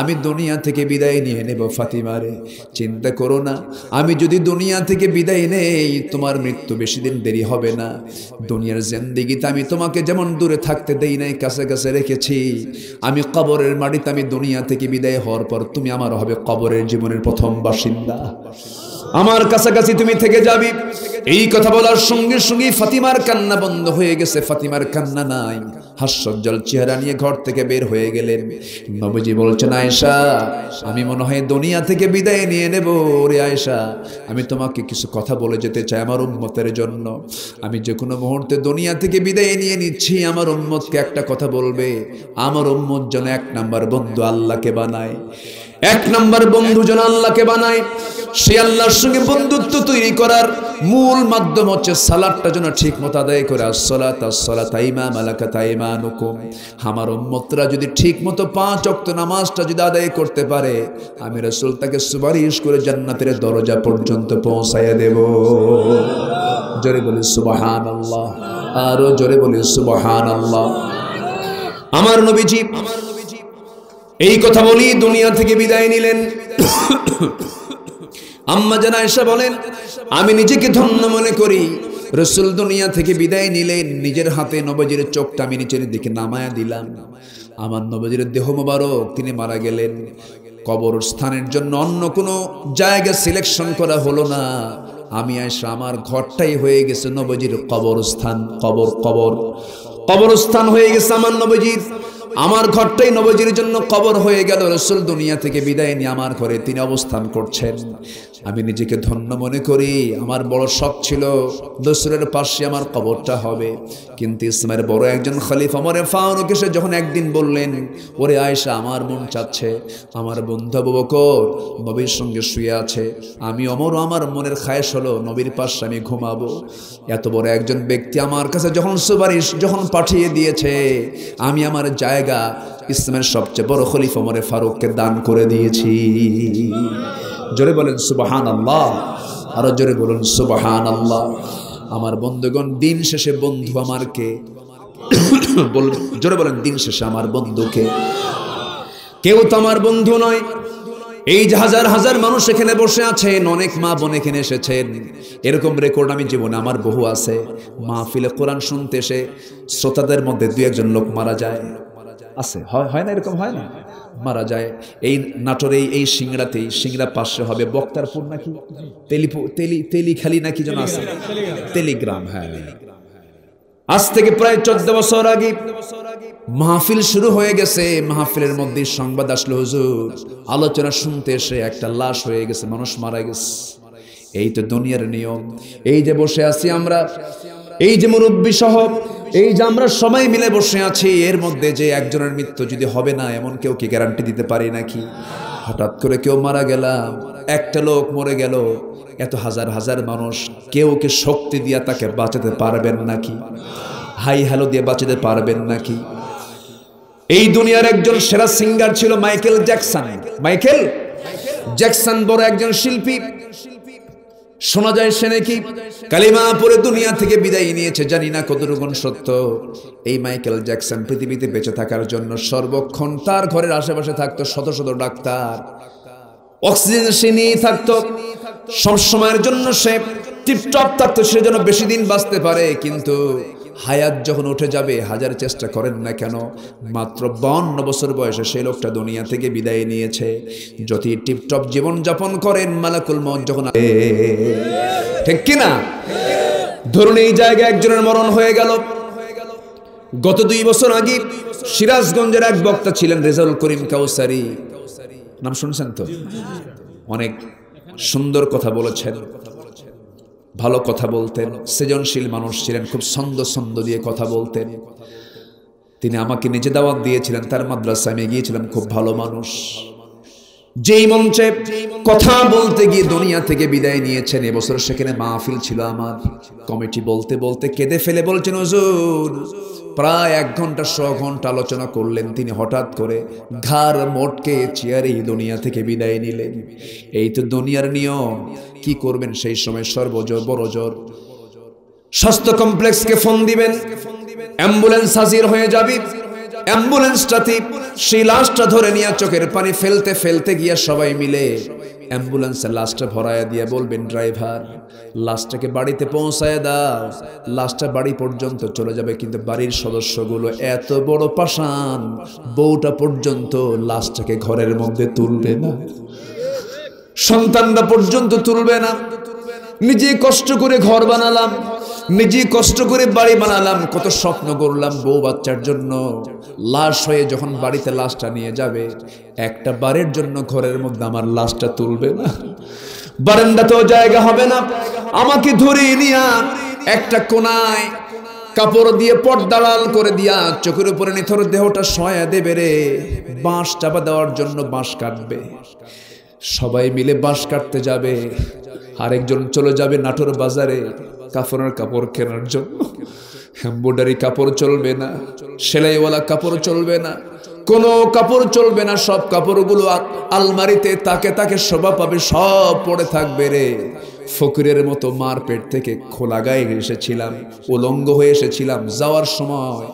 আমি দুনিয়া থেকে বিদায় নিয়ে নেব ফাতিমারে। চিন্তা করো না, আমি যদি দুনিয়া থেকে বিদায় নেই তোমার মৃত্যু বেশি দিন দেরি হবে না। দুনিয়ার জিন্দেগিতে আমি তোমাকে যেমন দূরে থাকতে দেই নাই, কাছে কাছে রেখেছি, আমি কবরের মাটিতে আমি দুনিয়া থেকে বিদায় হওয়ার পর তুমি আমার হবে কবরের জীবনের প্রথম বাসিন্দা, আমার কাছাকাছি তুমি থেকে যাবি। এই কথা বলার সঙ্গে সঙ্গে ফাতিমার কান্না বন্ধ হয়ে গেছে, ফাতিমার কান্না নাই, হাস্যোজ্জ্বল চেহারা নিয়ে ঘর থেকে বের হয়ে গেলেন। নবীজি বলছেন, আয়েশা আমি মনে হয় দুনিয়া থেকে বিদায় নিয়ে নেব রে আয়েশা, আমি তোমাকে কিছু কথা বলে যেতে চাই আমার উম্মতের জন্য। আমি যে কোনো মুহূর্তে দুনিয়া থেকে বিদায় নিয়ে নিচ্ছি, আমার উম্মতকে একটা কথা বলবে, আমার উম্মত যেন এক নাম্বার বন্ধু আল্লাহকে বানায়, এক নাম্বার বন্ধু যেন আল্লাহকে বানায়। সে আল্লাহর সঙ্গে বন্ধুত্ব তৈরি করার মূল মাধ্যম হচ্ছে সালাতটা যেন ঠিক মতো আদায় করে। আসসালাতা ইমা মালাকাত আইমানুকুম, আমার উম্মতরা যদি ঠিক মতো 5 ওয়াক্ত নামাজটা যদি আদায় করতে পারে, আমি রাসূল তাকে সুপারিশ করে জান্নাতের দরজা পর্যন্ত পৌঁছায়া দেব। জোরে বলি সুবহানাল্লাহ, আরো জোরে বলি সুবহানাল্লাহ। আমার নবীজি এই কথা বলি দুনিয়া থেকে বিদায় নিলেন। আম্মা জান আয়েশা বলেন, আমি নিজেকে ধন্য মনে করি, রাসূল দুনিয়া থেকে বিদায় নিলেন, নিজের হাতে নবীজির চোখটা আমি নিচের দিকে নামায়া দিলাম। আমার নবীজির দেহ মোবারক, তিনি মারা গেলেন। কবরস্থানের জন্য অন্য কোনো জায়গা সিলেকশন করা হলো না। আমি আয়েশা আমার ঘরটাই হয়ে গেছে নবীজির কবরস্থান, কবরস্থান হয়ে গেছে আমার নবীজির, আমার ঘরটাই নবীজির জন্য কবর হয়ে গেল। রাসূল দুনিয়া থেকে বিদায় নিয়ে আমার ঘরে তিনি অবস্থান করছেন। আমি নিজেকে ধন্য মনে করি, আমার বড় শখ ছিল রাসূলের পাশে আমার কবরটা হবে, কিন্তু ইসলামের বড় একজন খলিফা ওমর ফারুক এসে যখন একদিন বললেন, ওরে আয়েশা আমার মন চাচ্ছে আমার বন্ধু আবু বকর নবীর সঙ্গে শুয়ে আছে, আমি ওমরও আমার মনের খায়েশ হলো নবীর পাশে আমি ঘুমাবো। এত বড় একজন ব্যক্তি আমার কাছে যখন সুপারিশ যখন পাঠিয়ে দিয়েছে, আমি আমার জায়গা ইসলামের সবচেয়ে বড় খলিফা ওমর ফারুককে দান করে দিয়েছি। জোরে বলেন সুবহানাল্লাহ, আরো জোরে বলুন সুবহানাল্লাহ। আমার বন্ধুগণ, দিন শেষে বন্ধু আমার কে? জোরে বলেন, দিন শেষে আমার বন্ধুকে? কেউ তো আমার বন্ধু নয়। এই যে হাজার হাজার মানুষ এখানে বসে আছেন, অনেক মা বোন এখানে এসেছেন, এরকম রেকর্ড আমি জীবনে আমার বহু আছে। মাহফিলে কোরআন শুনতে এসে শ্রোতাদের মধ্যে 2-1 লোক মারা যায়, আছে, হয় না? এরকম হয় না? মারা যায়। এই নাটোরে এই সিংড়াতেই, সিংড়া পাশে হবে বক্তারপুর নাকি তেলিখালি নাকি যেন আছে, তেলিগ্রাম। হ্যাঁ, আজ থেকে প্রায় 14 বছর আগে মাহফিল শুরু হয়ে গেছে। মাহফিলের মধ্যে সংবাদ আসলো, হুজুর আলোচনা শুনতে এসে একটা লাশ হয়ে গেছে, মানুষ মারা গেছে। এই তো দুনিয়ার নিয়ম। এই যে বসে আছি আমরা, এই যে মুরব্বী সহ এই যে আমরা সবাই মিলে বসে আছি, এর মধ্যে যে একজনের মৃত্যু যদি হবে না এমন কেউ কি গ্যারান্টি দিতে পারে নাকি? হঠাৎ করে কেউ মারা গেলাম, একটা লোক মরে গেল, এত হাজার হাজার মানুষ, কেউ কি শক্তি দিয়া তাকে বাঁচাতে পারবেন নাকি? হাই হ্যালো দিয়ে বাঁচাতে পারবেন নাকি? এই দুনিয়ার একজন সেরা সিঙ্গার ছিল মাইকেল জ্যাকসন, বড় একজন শিল্পী। শোনা যায় সে নাকি কালিমা পড়ে দুনিয়া থেকে বিদায় নিয়েছে, জানি না কতটুকু সত্য। এই মাইকেল জ্যাকসন পৃথিবীতে বেঁচে থাকার জন্য সর্বক্ষণ তার ঘরের আশেপাশে থাকতো শত শত ডাক্তার, অক্সিজেন সে নিয়ে থাকতো, সব সময়ের জন্য সে টিপটপ থাকতো, সে যেন বেশি দিন বাঁচতে পারে। কিন্তু হায়াত যখন উঠে যাবে, হাজার চেষ্টা করেন না কেন, মাত্র 52 বছর বয়সে সেই লোকটা দুনিয়া থেকে বিদায় নিয়েছে। যদি টিপটপ জীবন যাপন করেন, মালাকুল মউত যখন, ঠিক কিনা? ধরুন এই জায়গায় একজনের মরণ হয়ে গেল। গত 2 বছর আগে সিরাজগঞ্জের এক বক্তা ছিলেন রেজাউল করিম কাউসারি, নাম শুনছেন তো? অনেক সুন্দর কথা বলেছেন, ভালো কথা বলতেন, সৃজনশীল মানুষ ছিলেন, খুব ছন্দ দিয়ে কথা বলতেন। তিনি আমাকে নিজে দাওয়াত দিয়েছিলেন, তার মাদ্রাসায় আমি গিয়েছিলাম, খুব ভালো মানুষ। যেই মঞ্চে কথা বলতে গিয়ে দুনিয়া থেকে বিদায় নিয়েছেন, এবছর সেখানে মাহফিল ছিল আমার। কমিটি বলতে বলতে কেঁদে ফেলে বলছেন, হুজুর প্রায় 1 ঘন্টা 100 ঘন্টা আলোচনা করলেন, তিনি হঠাৎ করে ঘাড় মোটকে চেয়ারে দুনিয়া থেকে বিদায় নিলেন। এই তো দুনিয়ার নিয়ম, কি করবেন সেই সময়? সর্বজোর বড় জোর, স্বাস্থ্য কমপ্লেক্সকে ফোন দিবেন, অ্যাম্বুলেন্স হাজির হয়ে যাবে। অ্যাম্বুলেন্সটাতে সেই লাশটা ধরে নিয়ে চোখের পানি ফেলতে ফেলতে গিয়া সবাই মিলে অ্যাম্বুলেন্সের লাশটা ভরায়া দিয়ে বলবেন, ড্রাইভার লাশটাকে বাড়িতে পৌঁছায় দাও। লাশটা বাড়ি পর্যন্ত চলে যাবে, কিন্তু বাড়ির সদস্যগুলো এত বড় পাষাণ, বউটা পর্যন্ত লাশটাকে ঘরের মধ্যে তুলবে না, সন্তানরা পর্যন্ত তুলবে না। নিজে কষ্ট করে ঘর বানালাম, নিজে কষ্ট করে বাড়ি বানালাম, কত স্বপ্ন করলাম বউ বাচ্চার জন্য। লাশ হয়ে যখন বাড়িতে লাশটা নিয়ে যাবে, একটা বারের জন্য ঘরের মধ্যে আমার লাশটা তুলবে না, বারান্দাতেও জায়গা হবে না। আমাকে ধরে নিয়া একটা কোনায় কাপড় দিয়ে পর্দা লাল করে দিয়া চোখের উপরে নিথর দেহটা শোয়া দেবে রে। বাঁশ চাপা দেওয়ার জন্য বাঁশ কাটবে, সবাই মিলে বাঁশ কাটতে যাবে। আরেকজন চলে যাবে নাটোর বাজারে কাফনের কাপড় কেনার জন্য। এমব্রয়ডারি কাপড় চলবে না, সেলাইওয়ালা কাপড় চলবে না, কোনো কাপড় চলবে না। সব কাপড়গুলো আলমারিতে তাকে তাকে শোভা পাবে, সব পড়ে থাকবে রে। ফকিরের মতো মার পেট থেকে খোলা গায়ে এসেছিলাম, উলঙ্গ হয়ে এসেছিলাম। যাওয়ার সময়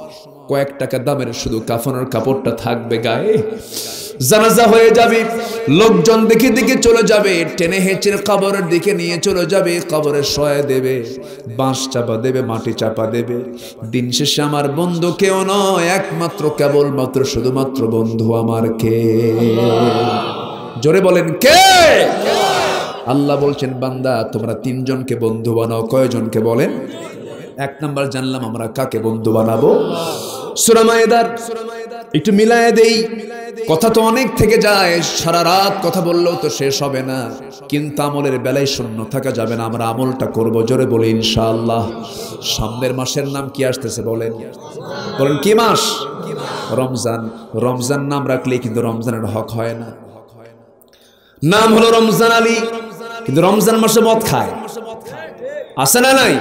কয়েক টাকা দামের শুধু কাফনের কাপড়টা থাকবে গায়ে। জানাজা হয়ে যাবে, লোকজন দেখে দেখে চলে যাবে, টেনে হেঁচড়ে কবরের দিকে নিয়ে চলে যাবে, কবরে শোয়া দেবে, বাঁশ চাপা দেবে, মাটি চাপা দেবে। দিন শেষে আমার বন্ধু কেউ নয়, একমাত্র কেবলমাত্র শুধুমাত্র বন্ধু আমার কে? জোরে বলেন কে? আল্লাহ বলছেন, বান্দা তোমরা তিনজনকে বন্ধু বানাও। কয়জনকে বলেন? এক নাম্বার জানলাম আমরা কাকে বন্ধু বানাবো। সূরা মায়েদার একটু মিলায়ে দেই, কথা তো অনেক থেকে যায়, সারা রাত কথা বললেও তো শেষ হবে না, কিন্তু আমলের বেলায় শূন্য থাকা যাবে না। আমরা আমলটা করব, জোরে বলি ইনশাআল্লাহ। সামনের মাসের নাম কি আসতেছে বলেন? বলেন কি মাস? রমজান। রমজান নাম রাখলে কিন্তু রমজানের হক হয় না। নাম হলো রমজান আলী, কিন্তু রমজান মাসে মদ খায়, আছে না নাই?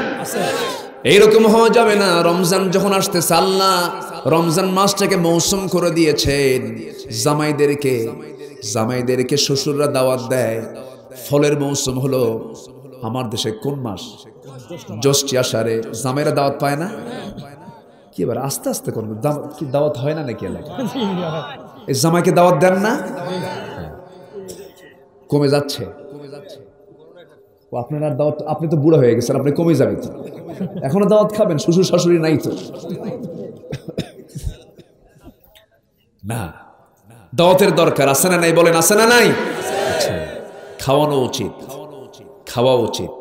এইরকম হওয়া যাবে না। রমজান যখন আসতেছে, আল্লাহ রমজান মাসটাকে মৌসুম করে দিয়েছেন। জামাইদেরকে শ্বশুররা দাওয়াত দেয়। ফলের মৌসুম হলো আমার দেশে কোন মাস? জ্যৈষ্ঠ আষাঢ়ে জামাইরা দাওয়াত পায় না? কি এবার আস্তে আস্তে করবো, কি দাওয়াত হয় না নাকি এলাকা? এই জামাইকে দাওয়াত দেন না? কমে যাচ্ছে। আপনার আর দাওয়াত, আপনি তো বুড়া হয়ে গেছেন, আপনি কমে যাবেন। এখনো দাওয়াত খাবেন? শ্বশুর শাশুড়ি নাই তো না, দাওয়াতের দরকার আছে না নাই? বলেন আছে না নাই? খাওয়ানো উচিত, খাওয়া উচিত।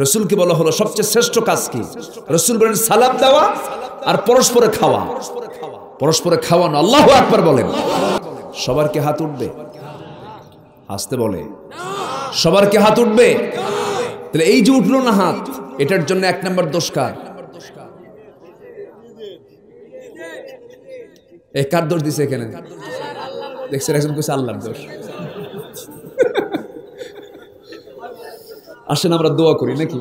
রাসূলকে বলা হলো সবচেয়ে শ্রেষ্ঠ কাজ কি? রাসূল বলেন সালাম দেওয়া আর পরস্পরে খাওয়া, পরস্পরে খাওয়ানো। আল্লাহু আকবার বলেন। সবার কি হাত উঠবে? আসতে বলে সবার কি হাত উঠবে? তাহলে এই যে উঠলো না হাত, এটার জন্য এক নম্বর দোষ কার? এই কার দোষ দিছে এখানে? দেখছেন একজন কইছে আল্লাহর দোষ। আসেন আমরা দোয়া করি নাকি?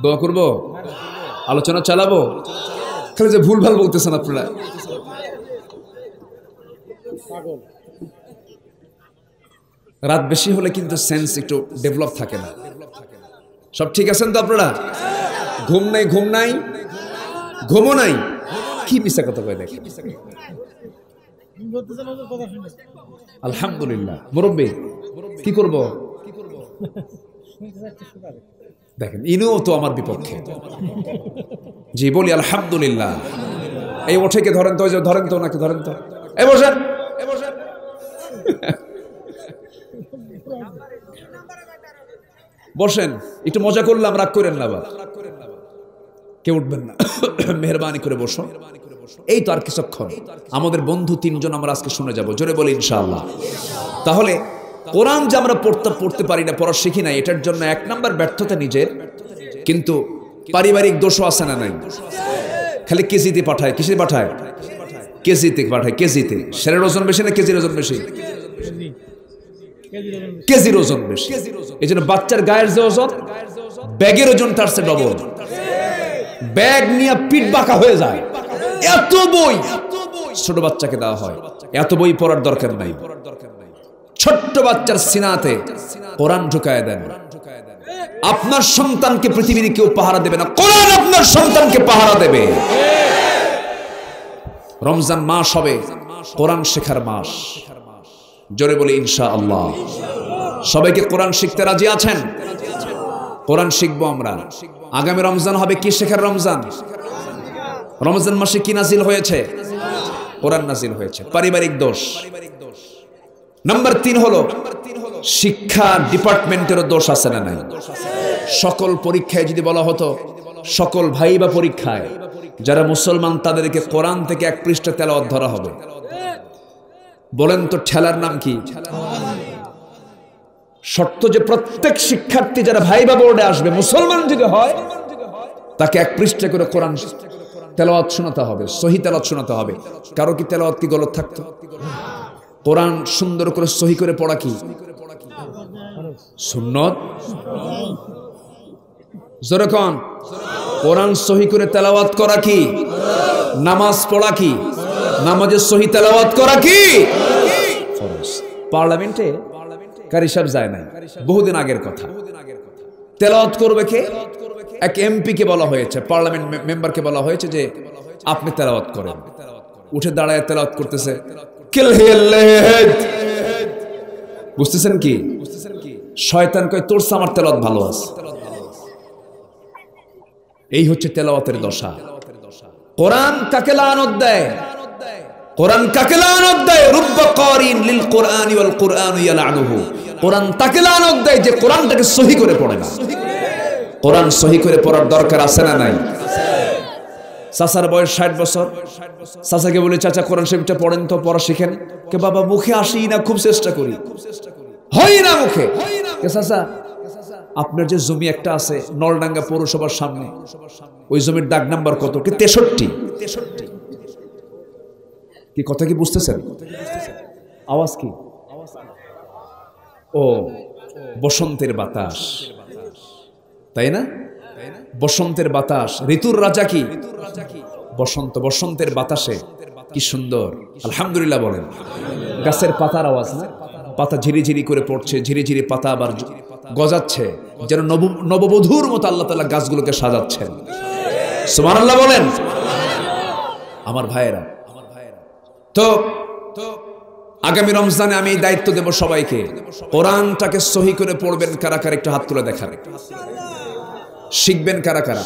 দোয়া করব, আলোচনা চালাবো। খালি যে ভুল ভাল বলতেছেন আপনারা। রাত বেশি হলে কিন্তু সেন্স একটু ডেভেলপ থাকে না। সব ঠিক আছেন তো আপনারা? ঘুম নাই, ঘুম নাই, ঘুমও নাই, কি মিশা কথা কয় দেখেন। আলহামদুলিল্লাহ। মুরব্বী কি করব? দেখেন ইনিও তো আমার বিপক্ষে। জি বলি আলহামদুলিল্লাহ। এই ওঠেকে ধরেন তো, ধরেন তো নাকি, ধরেন তো, এই বসেন, বসেন। একটু মজা করলাম, রাগ করেন না, কেউ উঠবেন না, মেহরবানি করে বসো। এই তো আর কিছুক্ষণ আমাদের বন্ধু তিনজন আমরা আজকে শুনে যাব, জোরে বলি ইনশাআল্লাহ। তাহলে কোরআন যে আমরা পড়তে পারি না, পড়া শিখি না, এটার জন্য এক নাম্বার ব্যর্থতা নিজের, কিন্তু পারিবারিক দোষও আছে না নাই? খালি কেজিতে পাঠায়, কিসে পাঠায়? কেজিতে পাঠায়, কেজিতে। সেরের ওজন বেশি না কেজির ওজন বেশি? কেজির ওজন বেশি। এই জন্য বাচ্চার গায়ের যে ওজন, ব্যাগের ওজন তার চেয়ে ডবল। ব্যাগ নিয়ে পিঠ বাঁকা হয়ে যায়। এত বই ছোট বাচ্চাকে দেওয়া হয়, এত বই পড়ার দরকার নাই। ছোট্ট বাচ্চার সিনাতে কোরআন ঢুকায় দেন। আপনার সন্তানকে পৃথিবীর কেউ পাহারা দেবে না, কোরআন আপনার সন্তানকে পাহারা দেবে। রমজান মাস হবে কোরআন শেখার মাস। জোরে বলি ইনশাআল্লাহ। সবাইকে কোরআন শিখতে রাজি আছেন? কোরআন শিখবো আমরা। আগামী রমজান হবে কি শেখার রমজান। রমজান মাসে কি নাজিল হয়েছে? কোরআন নাজিল হয়েছে। পারিবারিক দোষ নাম্বার 3 হলো শিক্ষা ডিপার্টমেন্টেরও দোষ আছে না নাই? সকল পরীক্ষায় যদি বলা হতো সকল ভাইবা পরীক্ষায় যারা মুসলমান তাদেরকে কোরআন থেকে 1 পৃষ্ঠা তেলাওয়াত ধরা হবে, বলেন তো ঠেলার নাম কি? শর্ত যে প্রত্যেক শিক্ষার্থী যারা ভাইবা বোর্ডে আসবে মুসলমান যদি হয় তাকে 1 পৃষ্ঠা করে কোরআন তেলাওয়াত শোনাতে হবে, সহি তেলাওয়াত শোনাতে হবে। কারো কি তেলাওয়াত কি গলত থাকতো? কোরআন সুন্দর করে সহি করে পড়া কি সুন্নত? যেরকম কোরআন সহি করে তেলাওয়াত করা কি নামাজ পড়া কি? নামাজের সহি তেলাওয়াত করা কি ফরজ। পার্লামেন্টে কারি সাহেব যায় নাই, বহুদিন আগের কথা। তেলাওয়াত করবে কে? এক এমপি কে বলা হয়েছে, পার্লামেন্ট মেম্বারকে বলা হয়েছে যে আপনি তেলাওয়াত করেন। উঠে দাঁড়ায় তেলাওয়াত করতেছে, বুঝতেছেন কি? শয়তান কয় তোর আমার তেলাওয়াত ভালো আছে। এই হচ্ছে তেলাওয়াতের দশা। কোরআন কাকে লানত দেয়? কোরআন কাকে লানত দেয়? রুব্বা কারিন লিল কোরআনি ওয়াল কোরআনু ইয়ালানুহু। কোরআন তাকে লানত দেয় যে কোরআনটাকে সহি করে পড়ে না। কোরআন সহি করে পড়ার দরকার আছে না নাই? চাচার বয়স 60 বছর, চাচাকে বলে চাচা কোরআন শরীফটা পড়েন তো, পড়া শিখেন। কে বাবা মুখে আসি না, খুব চেষ্টা করি, হয় না মুখে। কে চাচা আপনার যে জমি একটা আছে নলডাঙ্গা পৌরসভার সামনে, ওই জমির দাগ নাম্বার কত? কি 63। কি কথা কি বুঝতেছেন? আওয়াজ কি? ও বসন্তের বাতাস, তাই না? বসন্তের বাতাস, ঋতুর রাজা কি বসন্ত। বসন্তের বাতাসে কি সুন্দর, আলহামদুলিল্লাহ বলেন। গাছের পাতার আওয়াজ না? পাতা ঝিরিঝিরি করে পড়ছে, ঝিরিঝিরি পাতা আবার গজাচ্ছে, যেন নববধূর মতো আল্লাহ তাআলা গাছগুলোকে সাজাচ্ছেন। সুবহানাল্লাহ বলেন আমার ভাইয়েরা। তো আগামী রমজানে আমি এই দায়িত্ব দেব সবাইকে, কোরআনটাকে সহি করে পড়বেন। কারা কারা একটু হাত তুলে দেখান। শিখবেন কারা কারা?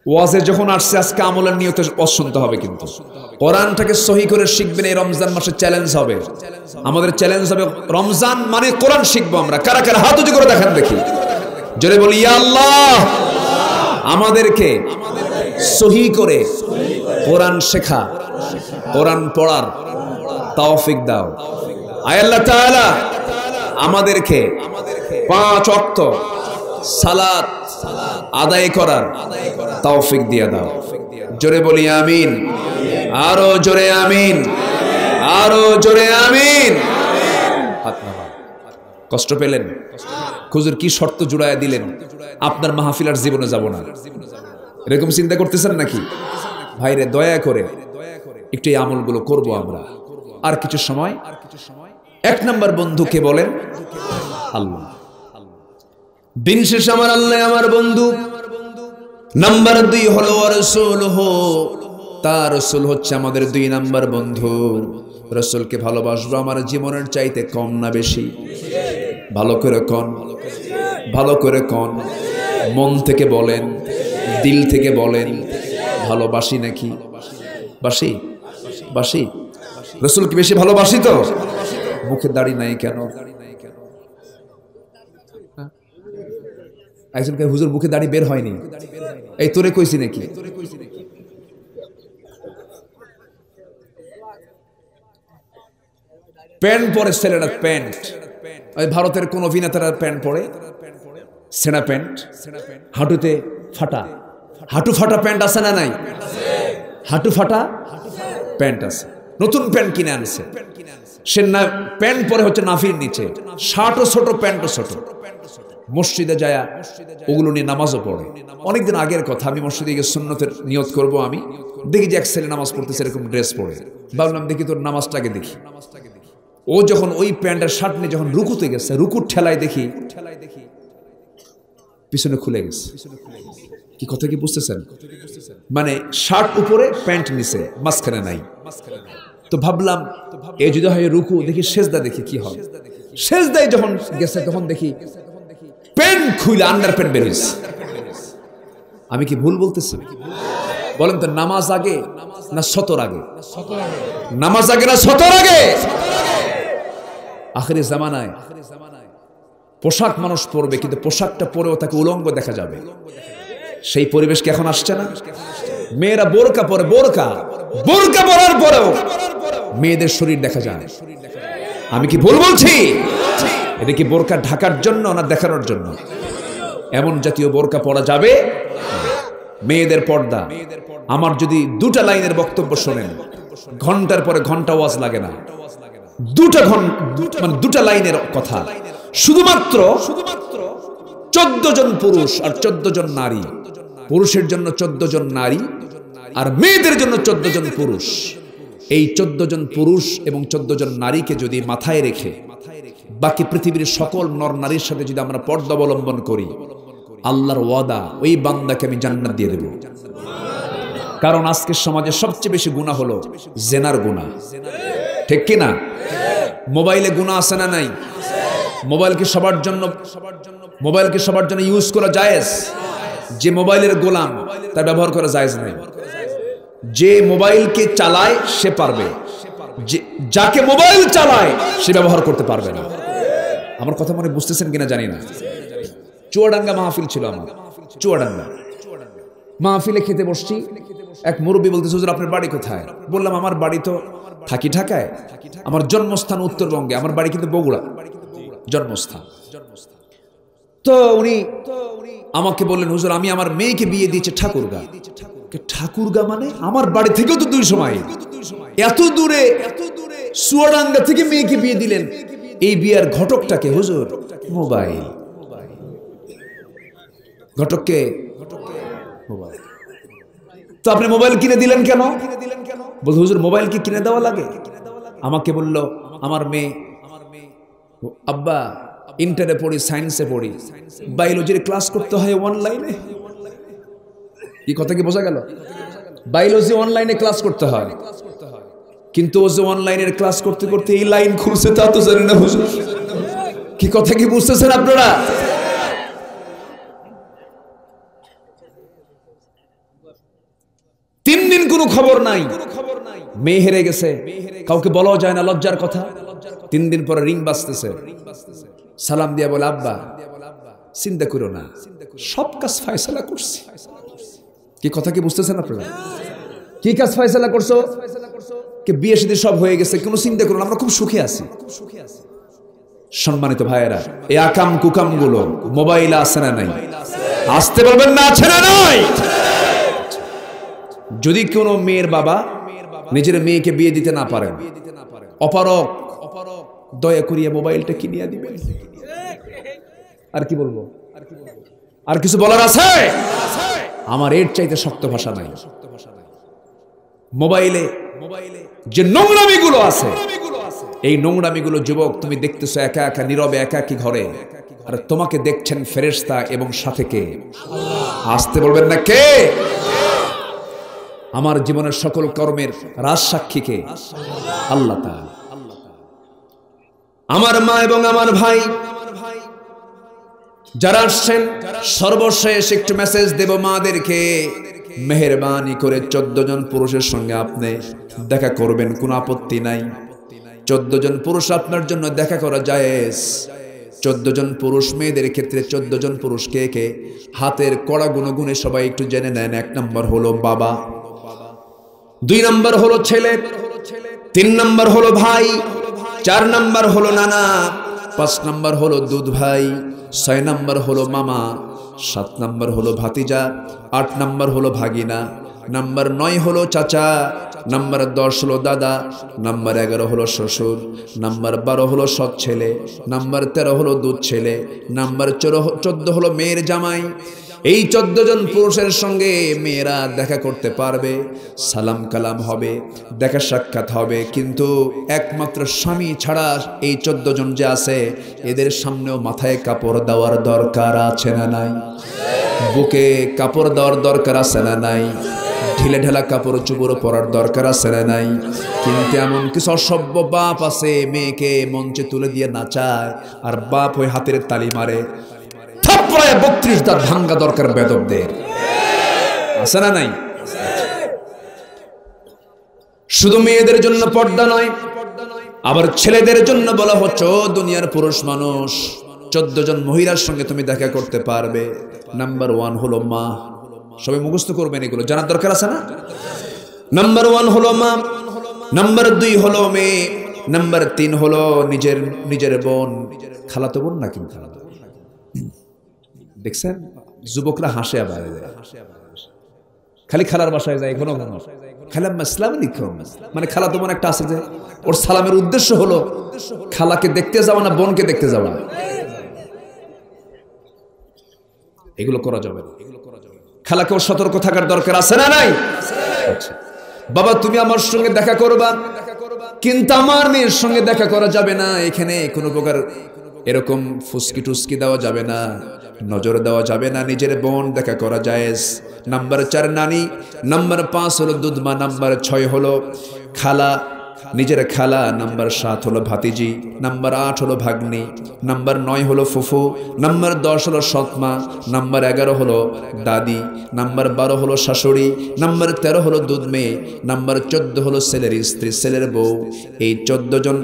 ওয়াজে যখন আসছে আজকে আমলের নিয়তে শুনতে হবে, কিন্তু কোরআনটাকে সহি করে শিখবেন। এই রমজান মাসে চ্যালেঞ্জ হবে, আমাদের চ্যালেঞ্জ হবে রমজান মানে কোরআন শিখবো আমরা। কারা কারা হাত উঁচু করে দেখান দেখি, জোরে বলি ইয়া আল্লাহ। আমাদেরকে সহি করে কোরআন শেখা, কোরআন পড়ার তৌফিক দাও আয় আল্লাহ তাআলা। আমাদেরকে 5 ওয়াক্ত সালাত আদায় করার তৌফিক দিয়ে দাও। জোরে বলি আমিন, আরো জোরে আমিন, আরো জোরে আমিন। কষ্ট পেলেন? হুজুর কি শর্ত জুড়ায় দিলেন, আপনার মাহফিল আর জীবনে যাব না, এরকম চিন্তা করতেছেন নাকি? ভাইরে দয়া করে একটু এই আমলগুলো করব আমরা। আর কিছু সময় 1 নম্বর বন্ধুকে বলেন আল্লাহ। দিন শেষে আমার আল্লাহ আমার বন্ধু। নাম্বার 2 হলো রাসূলুহু, তার রাসূল হচ্ছে আমাদের 2 নম্বর বন্ধু। রাসূলকে ভালোবাসবো আমার জীবনের চাইতে কম না বেশি? ভালো করে কোন, ভালো করে কোন, মন থেকে বলেন, দিল থেকে বলেন, ভালোবাসি নাকি? বাসি বাসি রাসূলকে বেশি ভালোবাসি তো? মুখে দাড়ি নাই কেন? একজনকে হুজুর মুখে দাড়ি বের হয়নি, এই তোরে কইছি নাকি? প্যান্ট পরে ছেলেরা, প্যান্ট ওই ভারতের কোন অভিনেতারা প্যান্ট পরে, সেনা প্যান্ট, হাঁটুতে ফাটা, হাঁটু ফাটা প্যান্ট আছে না নাই? হাঁটু ফাটা প্যান্ট আছে, নতুন প্যান্ট কিনে আনছে সে। না প্যান্ট পরে হচ্ছে নাফির নিচে, শার্টও ছোট প্যান্টও ছোট। মসজিদে যায় ওগুলো নিয়ে নামাজও পড়ে। অনেকদিন আগের কথা, আমি মসজিদে গিয়ে সুন্নতের নিয়ত করব। আমি দেখি যে এক ছেলে নামাজ পড়তেছে এরকম ড্রেস পরে। ভাবলাম দেখি তোর নামাজটাকে দেখি। ও যখন ওই প্যান্টের শার্ট নিয়ে যখন রুকুতে গেছে, রুকুর ঠেলায় দেখি পিছনে খুলে গেছে। কি কথা কি বুঝতেছেন? মানে শার্ট উপরে প্যান্ট নিচে, মাঝখানে নাই। তো ভাবলাম এই যদি হয় রুকু, দেখি সেজদা, দেখি কি হয়। সেজদায় যখন গেছে তখন দেখি প্যান্ট খুলে আন্ডার প্যান্ট বের হয়েছে। আমি কি ভুল বলতেছি? বলেন তো, নামাজ আগে না সতর আগে? নামাজ আগে না সতর আগে? আখিরি জামানায় পোশাক মানুষ পরবে, কিন্তু পোশাকটা পরেও তাকে উলঙ্গ দেখা যাবে। সেই পরিবেশ কি এখন আসছে না? মেয়েরা বোরকা পরে, বোরকা পরার পরেও মেয়েদের শরীর দেখা যায়। আমি কি ভুল বলছি? এটা কি বোরকা ঢাকার জন্য না দেখানোর জন্য? এমন জাতীয় বোরকা পরা যাবে। মেয়েদের পর্দা। আমার যদি দুটা লাইনের বক্তব্য শোনেন, ঘন্টার পরে ঘন্টা ওয়াজ লাগে না। দুটা লাইনের কথা, শুধুমাত্র 14 জন পুরুষ আর 14 জন নারী। পুরুষের জন্য 14 জন নারী আর মেয়েদের জন্য 14 জন পুরুষ। এই 14 জন পুরুষ এবং 14 জন নারীকে যদি মাথায় রেখে বাকি পৃথিবীর সকল নর নারীর সাথে যদি আমরা পর্দা অবলম্বন করি, আল্লাহর ওয়াদা, ওই বান্দাকে আমি জান্নাত দিয়ে দেব। কারণ আজকের সমাজে সবচেয়ে বেশি গুনাহ হলো জেনার গুনাহ, ঠিক কি না? মোবাইলে গুনাহ আছে না নাই? মোবাইলকে সবার জন্য ইউজ করা জায়েজ। যে মোবাইলের গোলাম তার ব্যবহার করা জায়েজ নাই। যে মোবাইলকে চালায় সে পারবে, যাকে মোবাইল চালায় সে ব্যবহার করতে পারবে না। আমার কথা মনে বুঝতেছেন কিনা জানি না। চুয়াডাঙ্গা মাহফিল ছিল আমার, চুয়াডাঙ্গা মাহফিলে খেতে বসছি। এক মুরব্বী বলতেছে, হুজুর আপনার বাড়ি কোথায়? বললাম আমার বাড়ি তো থাকি ঢাকায়, আমার জন্মস্থান উত্তরবঙ্গে, আমার বাড়ি কিন্তু বগুড়া জন্মস্থান। তো উনি আমাকে বললেন, হুজুর আমি আমার মেয়েকে বিয়ে দিয়েছি ঠাকুরগা। ঠাকুরগা মানে আমার বাড়ি থেকেও তো 200 মাইল, এত দূরে চুয়াডাঙ্গা থেকে মেয়েকে বিয়ে দিলেন। এই বিয়ার ঘটকটাকে? হুজুর মোবাইল। ঘটককে মোবাইল। তো আপনি মোবাইল কিনে দিলেন কেন? বলতে, হুজুর মোবাইল কি কিনে দেওয়া লাগে? আমাকে বলল, আমার মেয়ে আব্বা ইন্টারে পড়ি, সায়েন্সে পড়ি, বায়োলজির ক্লাস করতে হয় অনলাইনে। কি কথা কি বোঝা গেল? বায়োলজি অনলাইনে ক্লাস করতে হয়, কিন্তু ও যে অনলাইনের ক্লাস করতে করতে এই লাইন খুলছে তা তো জানি না হুজুর। কি কথা কি বুঝতেছেন আপনারা? তিন দিন কোনো খবর নাই, মেয়ে হেরে গেছে, কাউকে বলাও যায় না, লজ্জার কথা। 3 দিন পরে রিং বাজতেছে, সালাম দিয়া বলে, আব্বা চিন্তা করো না, সব কাজ ফয়সালা করছি। কি কথা কি বুঝতেছেন আপনারা? কি কাজ ফয়সালা করছো? কি বিয়ে শাদী সব হয়ে গেছে, কোনো চিন্তা করো না, আমরা খুব সুখে আছি। সম্মানিত ভাইয়েরা, এই আকাম কুকাম গুলো মোবাইল আছে না নাই? আসতে বলবেন না আছে না নাই? যদি কোনো মেয়ের বাবা নিজের মেয়েকে বিয়ে দিতে না পারেন, অপারক, দয়া করিয়া মোবাইলটা কিনিয়া দিবেন। আর কি বলবো? আর কিছু বলার আছে? আমার এর চাইতে শক্ত ভাষা নাই। মোবাইলে যে নোংরামিগুলো আছে, এই নোংরামিগুলো যুবক তুমি দেখতেছো একা একা নীরবে একাকী ঘরে, আর তোমাকে দেখছেন ফেরেশতা এবং সাথে কে? আসতে বলবেন না কে? আমার জীবনের সকল কর্মের রাজসাক্ষী কে? আল্লাহ তাআলা। আমার মা এবং আমার ভাই যারা আসছেন, সর্বশেষ একটু মেসেজ দেব মাদেরকে, মেহেরবানি করে 14 জন পুরুষের সঙ্গে আপনি দেখা করবেন, কোনো আপত্তি নাই। 14 জন পুরুষ আপনার জন্য দেখা করা জায়েজ। 14 জন পুরুষ, মেয়েদের ক্ষেত্রে 14 জন পুরুষ কে কে? হাতের কড়া গুণে সবাই একটু জেনে নেন। 1 নম্বর হলো বাবা, 2 নম্বর হলো ছেলে, 3 নম্বর হলো ভাই, 4 নম্বর হলো নানা, 5 নম্বর হলো দুধ ভাই, 6 নম্বর হলো মামা, 7 নম্বর হলো ভাতিজা, 8 নম্বর হলো ভাগিনা, নাম্বার 9 হলো চাচা, নাম্বার 10 হলো দাদা, নাম্বার 11 হলো শ্বশুর, নাম্বার 12 হলো সৎ ছেলে, নাম্বার 13 হলো দুধ ছেলে, নাম্বার 14 হলো মেয়ের জামাই। এই 14 জন পুরুষের সঙ্গে মেয়েরা দেখা করতে পারবে, সালাম কালাম হবে, দেখা সাক্ষাৎ হবে, কিন্তু একমাত্র স্বামী ছাড়া এই 14 জন যে আছে এদের সামনেও মাথায় কাপড় দেওয়ার দরকার আছে না নাই? বুকে কাপড় দেওয়ার দরকার আছে না নাই? ঢিলে ঢালা কাপড় চুপড় পরার দরকার আছে না নাই? কিন্তু এমন কিছু অসভ্য বাপ আছে, মেয়েকে মঞ্চে তুলে দিয়ে নাচায় আর বাপ ওই হাতের তালি মারে, থাপড়ায় 32 দাঁত ভাঙ্গা দরকার বেদবদের, আছে না নাই? শুধু মেয়েদের জন্য পর্দা নয়, আবার ছেলেদের জন্য বলা হচ্ছে ও দুনিয়ার পুরুষ মানুষ, 14 জন মহিলার সঙ্গে তুমি দেখা করতে পারবে। নাম্বার 1 হলো মা। সবাই মুখস্থ করবেন, এগুলো জানার দরকার আছে না? নাম্বার 1 হলো মা, নাম্বার 2 হলো মেয়ে, নাম্বার 3 হলো নিজের বোন, খালাতো বোন না, কিন্তু দেখছেন যুবকরা হাসে আবার খালি খালার বাসায় যায়, কোনো খালা আসসালামু আলাইকুম, মানে খালাতো বোন একটা আছে যে ওর সালামের উদ্দেশ্য হলো খালাকে দেখতে যাওয়া না, বোনকে দেখতে যাওয়া। এগুলো করা যাবে না। খালাকেও সতর্ক থাকার দরকার আছে না নাই? আচ্ছা বাবা, তুমি আমার সঙ্গে দেখা করবা, কিন্তু আমার মেয়ের সঙ্গে দেখা করা যাবে না। এখানে কোনো প্রকার এরকম ফুসকি টুসকি দেওয়া যাবে না, নজর দেওয়া যাবে না, নিজের বোন দেখা করা জায়েজ। নাম্বার 4 নানি, নাম্বার 5 হলো দুধমা, নাম্বার 6 হলো খালা, নিজের খালা, নাম্বার 7 হলো ভাতিজি, নাম্বার 8 হলো ভাগ্নি, নাম্বার 9 হলো ফুফু, নাম্বার 10 হলো সৎমা, নাম্বার 11 হলো দাদি, নাম্বার 12 হলো শাশুড়ি, নাম্বার 13 হলো দুধ মেয়ে, নাম্বার 14 হলো ছেলের স্ত্রী, ছেলের বউ। এই 14 জন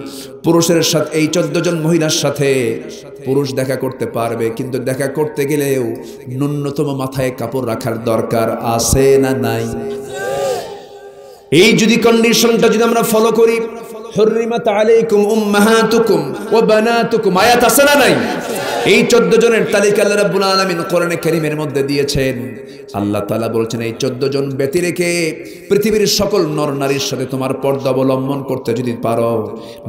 পুরুষের সাথে, এই 14 জন মহিলার সাথে পুরুষ দেখা করতে পারবে, কিন্তু দেখা করতে গেলেও ন্যূনতম মাথায় কাপড় রাখার দরকার আছে না নাই? এই যদি কন্ডিশনটা যদি আমরা ফলো করি, হুররিমাত আলাইকুম উম্মাহাতুকুম ওয়া বানাতুকুম, আয়াত আছে না নাই? এই 14 জনের তালিকা আল্লাহ রাব্বুল আলামিন কোরআনে কারীমের মধ্যে দিয়েছেন। আল্লাহ তাআলা বলেছেন এই 14 জন ব্যতি রেখে পৃথিবীর সকল নর নারীর সাথে তোমার পর্দা অবলম্বন করতে যদি পারো,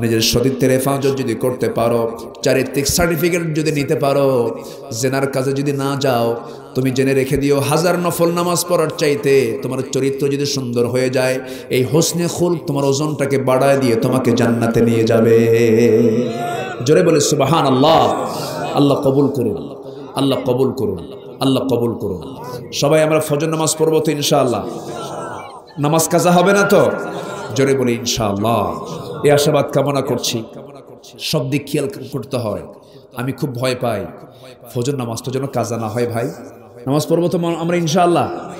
নিজের সতীত্বের হেফাজত যদি করতে পারো, চারিত্রিক সার্টিফিকেট যদি নিতে পারো, জেনার কাজে যদি না যাও, তুমি জেনে রেখে দিও হাজার নফল নামাজ পড়ার চাইতে তোমার চরিত্র যদি সুন্দর হয়ে যায়, এই হোসনে খুলক তোমার ওজনটাকে বাড়ায় দিয়ে তোমাকে জান্নাতে নিয়ে যাবে। জোরে বলে সুবহানাল্লাহ। আল্লাহ কবুল করুন, আল্লাহ কবুল করুন, আল্লাহ কবুল করুন। সবাই আমরা ফজর নামাজ পড়বো তো ইনশাআল্লাহ? নামাজ কাজা হবে না তো? জোরে বলি ইনশাআল্লাহ। এই আশাবাদ কামনা করছি। সব দিক খেয়াল করতে হয়। আমি খুব ভয় পাই ফজর নামাজটা যেন কাজা না হয়। ভাই নামাজ পড়বো তো আমরা ইনশাআল্লাহ?